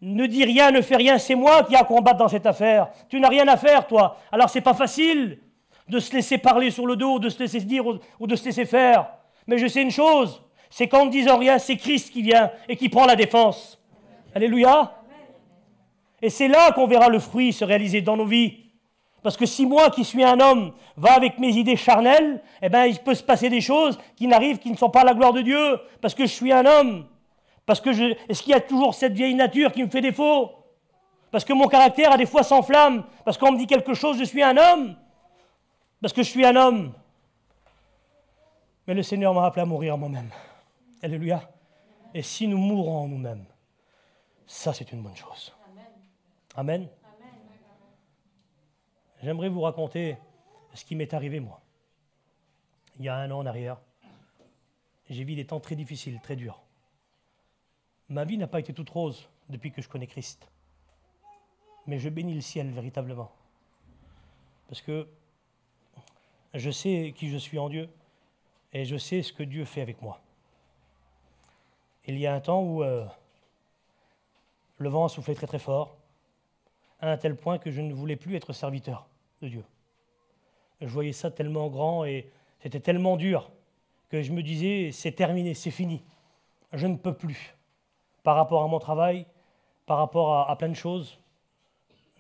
Ne dis rien, ne fais rien, c'est moi qui ai à combattre dans cette affaire. Tu n'as rien à faire, toi. Alors c'est pas facile de se laisser parler sur le dos, de se laisser dire ou de se laisser faire. Mais je sais une chose, c'est qu'en ne disant rien, c'est Christ qui vient et qui prend la défense. Alléluia. Et c'est là qu'on verra le fruit se réaliser dans nos vies. Parce que si moi, qui suis un homme, va avec mes idées charnelles, eh bien, il peut se passer des choses qui n'arrivent, qui ne sont pas à la gloire de Dieu, parce que je suis un homme. Parce que est-ce qu'il y a toujours cette vieille nature qui me fait défaut? Parce que mon caractère, a des fois, s'enflamme. Parce qu'on me dit quelque chose, je suis un homme. Parce que je suis un homme. Mais le Seigneur m'a appelé à mourir en moi-même. Alléluia. Et si nous mourons en nous-mêmes, ça, c'est une bonne chose. Amen. J'aimerais vous raconter ce qui m'est arrivé, moi. Il y a 1 an en arrière, j'ai vécu des temps très difficiles, très durs. Ma vie n'a pas été toute rose depuis que je connais Christ. Mais je bénis le ciel véritablement. Parce que je sais qui je suis en Dieu et je sais ce que Dieu fait avec moi. Il y a un temps où le vent a soufflé très très fort, à un tel point que je ne voulais plus être serviteur de Dieu. Je voyais ça tellement grand et c'était tellement dur que je me disais, c'est terminé, c'est fini. Je ne peux plus. Par rapport à mon travail, par rapport à plein de choses.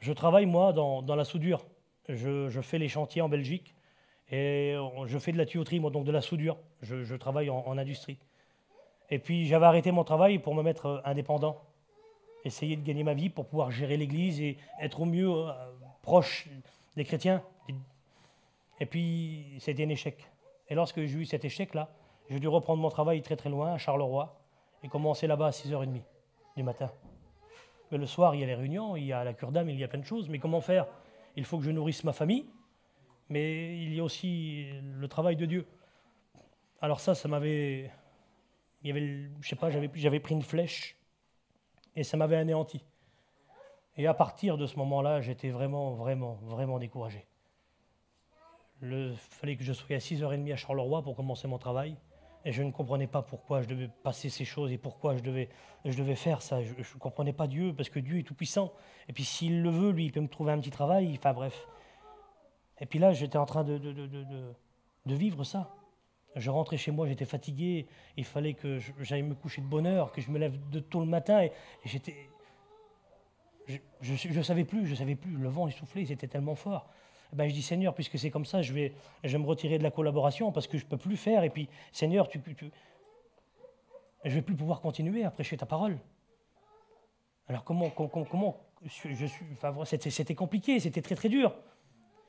Je travaille, moi, dans la soudure. Je fais les chantiers en Belgique et je fais de la tuyauterie, moi, donc de la soudure. Je travaille en industrie. Et puis, j'avais arrêté mon travail pour me mettre indépendant. Essayer de gagner ma vie pour pouvoir gérer l'église et être au mieux proche des chrétiens. Et puis, c'était un échec. Et lorsque j'ai eu cet échec-là, j'ai dû reprendre mon travail très très loin, à Charleroi, et commencer là-bas à 6h30 du matin. Mais le soir, il y a les réunions, il y a la cure d'âme, il y a plein de choses. Mais comment faire? Il faut que je nourrisse ma famille, mais il y a aussi le travail de Dieu. Alors ça m'avait... je sais pas, j'avais pris une flèche. Et ça m'avait anéanti. Et à partir de ce moment-là, j'étais vraiment découragé. Il fallait que je sois à 6h30 à Charleroi pour commencer mon travail. Et je ne comprenais pas pourquoi je devais passer ces choses et pourquoi je devais faire ça. Je ne comprenais pas Dieu, parce que Dieu est tout-puissant. Et puis s'il le veut, lui, il peut me trouver un petit travail. Enfin bref. Et puis là, j'étais en train de vivre ça. Je rentrais chez moi, j'étais fatigué. Il fallait que j'aille me coucher de bonne heure, que je me lève de tôt le matin. Et j'étais... Je savais plus. Le vent essoufflait, c'était tellement fort. Ben, je dis, Seigneur, puisque c'est comme ça, je vais me retirer de la collaboration parce que je ne peux plus faire. Et puis, Seigneur, je ne vais plus pouvoir continuer à prêcher ta parole. Alors comment c'était compliqué, c'était très très dur.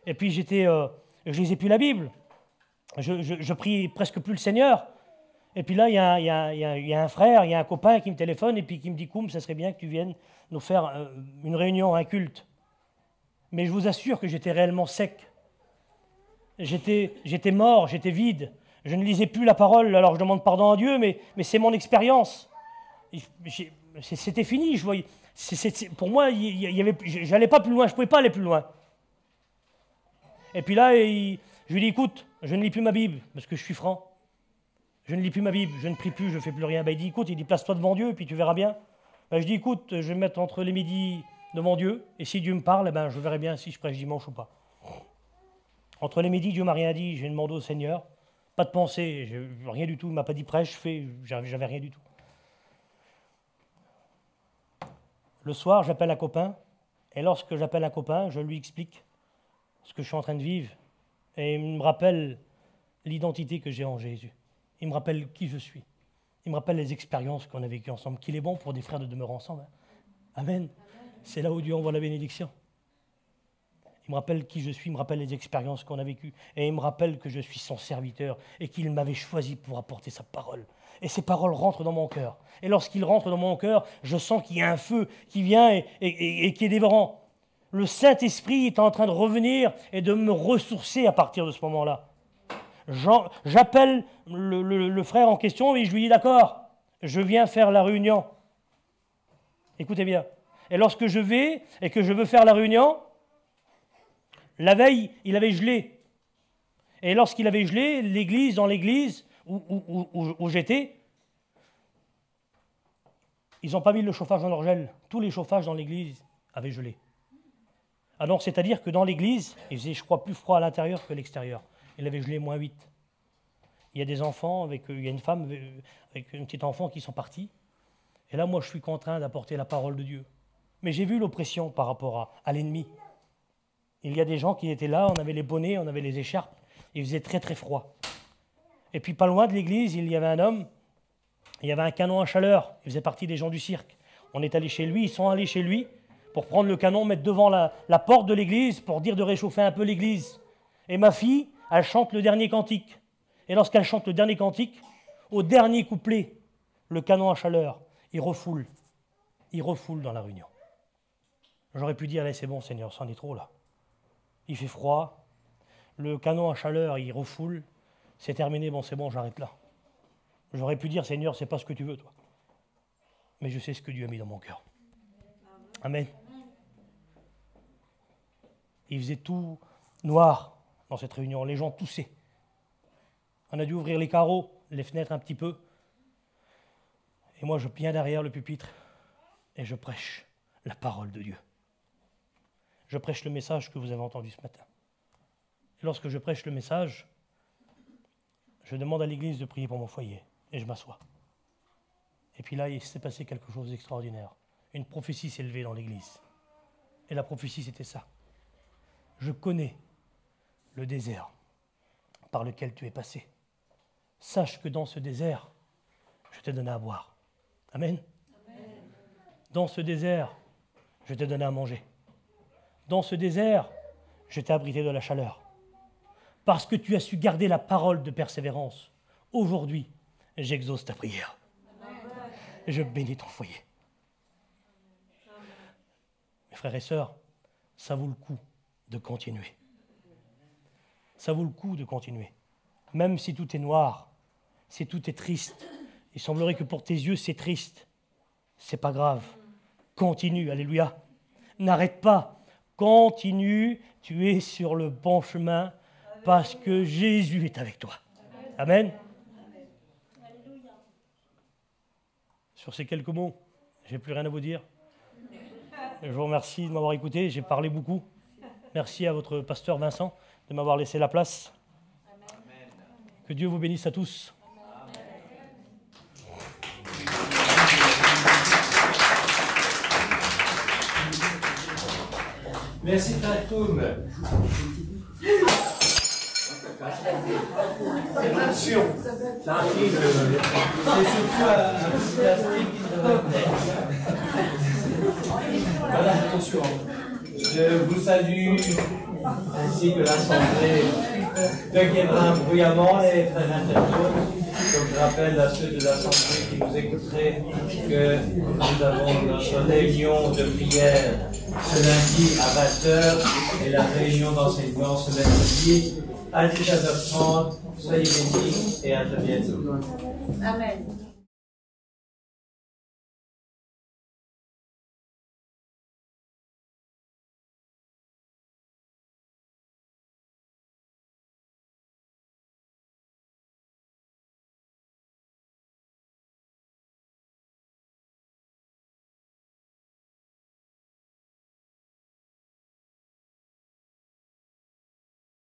Et puis je lisais plus la Bible. Je prie presque plus le Seigneur. Et puis là, il y a un frère, il y a un copain qui me téléphone et puis qui me dit, Koum, ça serait bien que tu viennes nous faire une réunion, un culte. Mais je vous assure que j'étais réellement sec. J'étais mort, j'étais vide. Je ne lisais plus la parole, alors je demande pardon à Dieu, mais c'est mon expérience. C'était fini. Pour moi, j'allais pas plus loin, je ne pouvais pas aller plus loin. Et puis là, je lui dis, écoute, je ne lis plus ma Bible, parce que je suis franc. Je ne lis plus ma Bible, je ne prie plus, je ne fais plus rien. Ben, il dit, écoute, place-toi devant Dieu, et puis tu verras bien. Ben, je dis, écoute, je vais me mettre entre les midis devant Dieu, et si Dieu me parle, ben, je verrai bien si je prêche dimanche ou pas. Entre les midis, Dieu ne m'a rien dit, j'ai demandé au Seigneur, pas de pensée, rien du tout, il ne m'a pas dit prêche, j'avais rien du tout. Le soir, j'appelle un copain, et lorsque j'appelle un copain, je lui explique ce que je suis en train de vivre, et il me rappelle l'identité que j'ai en Jésus. Il me rappelle qui je suis. Il me rappelle les expériences qu'on a vécues ensemble, qu'il est bon pour des frères de demeurer ensemble. Hein. Amen. C'est là où Dieu envoie la bénédiction. Il me rappelle qui je suis, il me rappelle les expériences qu'on a vécues. Et il me rappelle que je suis son serviteur et qu'il m'avait choisi pour apporter sa parole. Et ces paroles rentrent dans mon cœur. Et lorsqu'ils rentrent dans mon cœur, je sens qu'il y a un feu qui vient et qui est dévorant. Le Saint-Esprit est en train de revenir et de me ressourcer à partir de ce moment-là. J'appelle le frère en question et je lui dis, d'accord, je viens faire la réunion. Écoutez bien. Et lorsque je vais et que je veux faire la réunion, la veille, il avait gelé. Et lorsqu'il avait gelé, dans l'église où j'étais, ils n'ont pas mis le chauffage dans leur gel. Tous les chauffages dans l'église avaient gelé. Alors, c'est-à-dire que dans l'église, il faisait, je crois, plus froid à l'intérieur que l'extérieur. Il avait gelé -8. Il y a des enfants, il y a une femme avec une petite enfant qui sont partis. Et là, moi, je suis contraint d'apporter la parole de Dieu. Mais j'ai vu l'oppression par rapport à l'ennemi. Il y a des gens qui étaient là, on avait les bonnets, on avait les écharpes. Il faisait très très froid. Et puis pas loin de l'église, il y avait un homme, il y avait un canon à chaleur. Il faisait partie des gens du cirque. On est allé chez lui, ils sont allés chez lui pour prendre le canon, mettre devant la porte de l'église pour dire de réchauffer un peu l'église. Et ma fille, elle chante le dernier cantique. Et lorsqu'elle chante le dernier cantique, au dernier couplet, le canon à chaleur, il refoule dans la réunion. J'aurais pu dire, allez, c'est bon Seigneur, c'en est trop là. Il fait froid, le canon à chaleur, il refoule, c'est terminé, bon c'est bon, j'arrête là. J'aurais pu dire, Seigneur, c'est pas ce que tu veux, toi. Mais je sais ce que Dieu a mis dans mon cœur. Amen. Il faisait tout noir dans cette réunion, les gens toussaient. On a dû ouvrir les carreaux, les fenêtres un petit peu. Et moi, je viens derrière le pupitre et je prêche la parole de Dieu. Je prêche le message que vous avez entendu ce matin. Et lorsque je prêche le message, je demande à l'église de prier pour mon foyer et je m'assois. Et puis là, il s'est passé quelque chose d'extraordinaire. Une prophétie s'est levée dans l'église. Et la prophétie, c'était ça. Je connais le désert par lequel tu es passé. Sache que dans ce désert, je t'ai donné à boire. Amen. Amen. Dans ce désert, je t'ai donné à manger. Dans ce désert, je t'ai abrité de la chaleur. Parce que tu as su garder la parole de persévérance. Aujourd'hui, j'exauce ta prière. Et je bénis ton foyer. Mes frères et sœurs, ça vaut le coup de continuer. Ça vaut le coup de continuer. Même si tout est noir, si tout est triste, il semblerait que pour tes yeux c'est triste. C'est pas grave. continue, alléluia. N'arrête pas, continue, tu es sur le bon chemin parce que Jésus est avec toi. Amen. Sur ces quelques mots, j'ai plus rien à vous dire. Je vous remercie de m'avoir écouté, j'ai parlé beaucoup. Merci à votre pasteur Vincent de m'avoir laissé la place. Que Dieu vous bénisse à tous. Merci Fatoum. Attention, ça arrive. C'est surtout un petit plastique qui se reflète. Voilà, attention. Je vous salue, ainsi que l'Assemblée de Guérin bruyamment, les frères internautes. Donc je rappelle à ceux de l'Assemblée qui nous écouteraient que nous avons notre réunion de prière ce lundi à 20h et la réunion d'enseignement ce mercredi à 19h30. Soyez bénis et à très bientôt. Amen.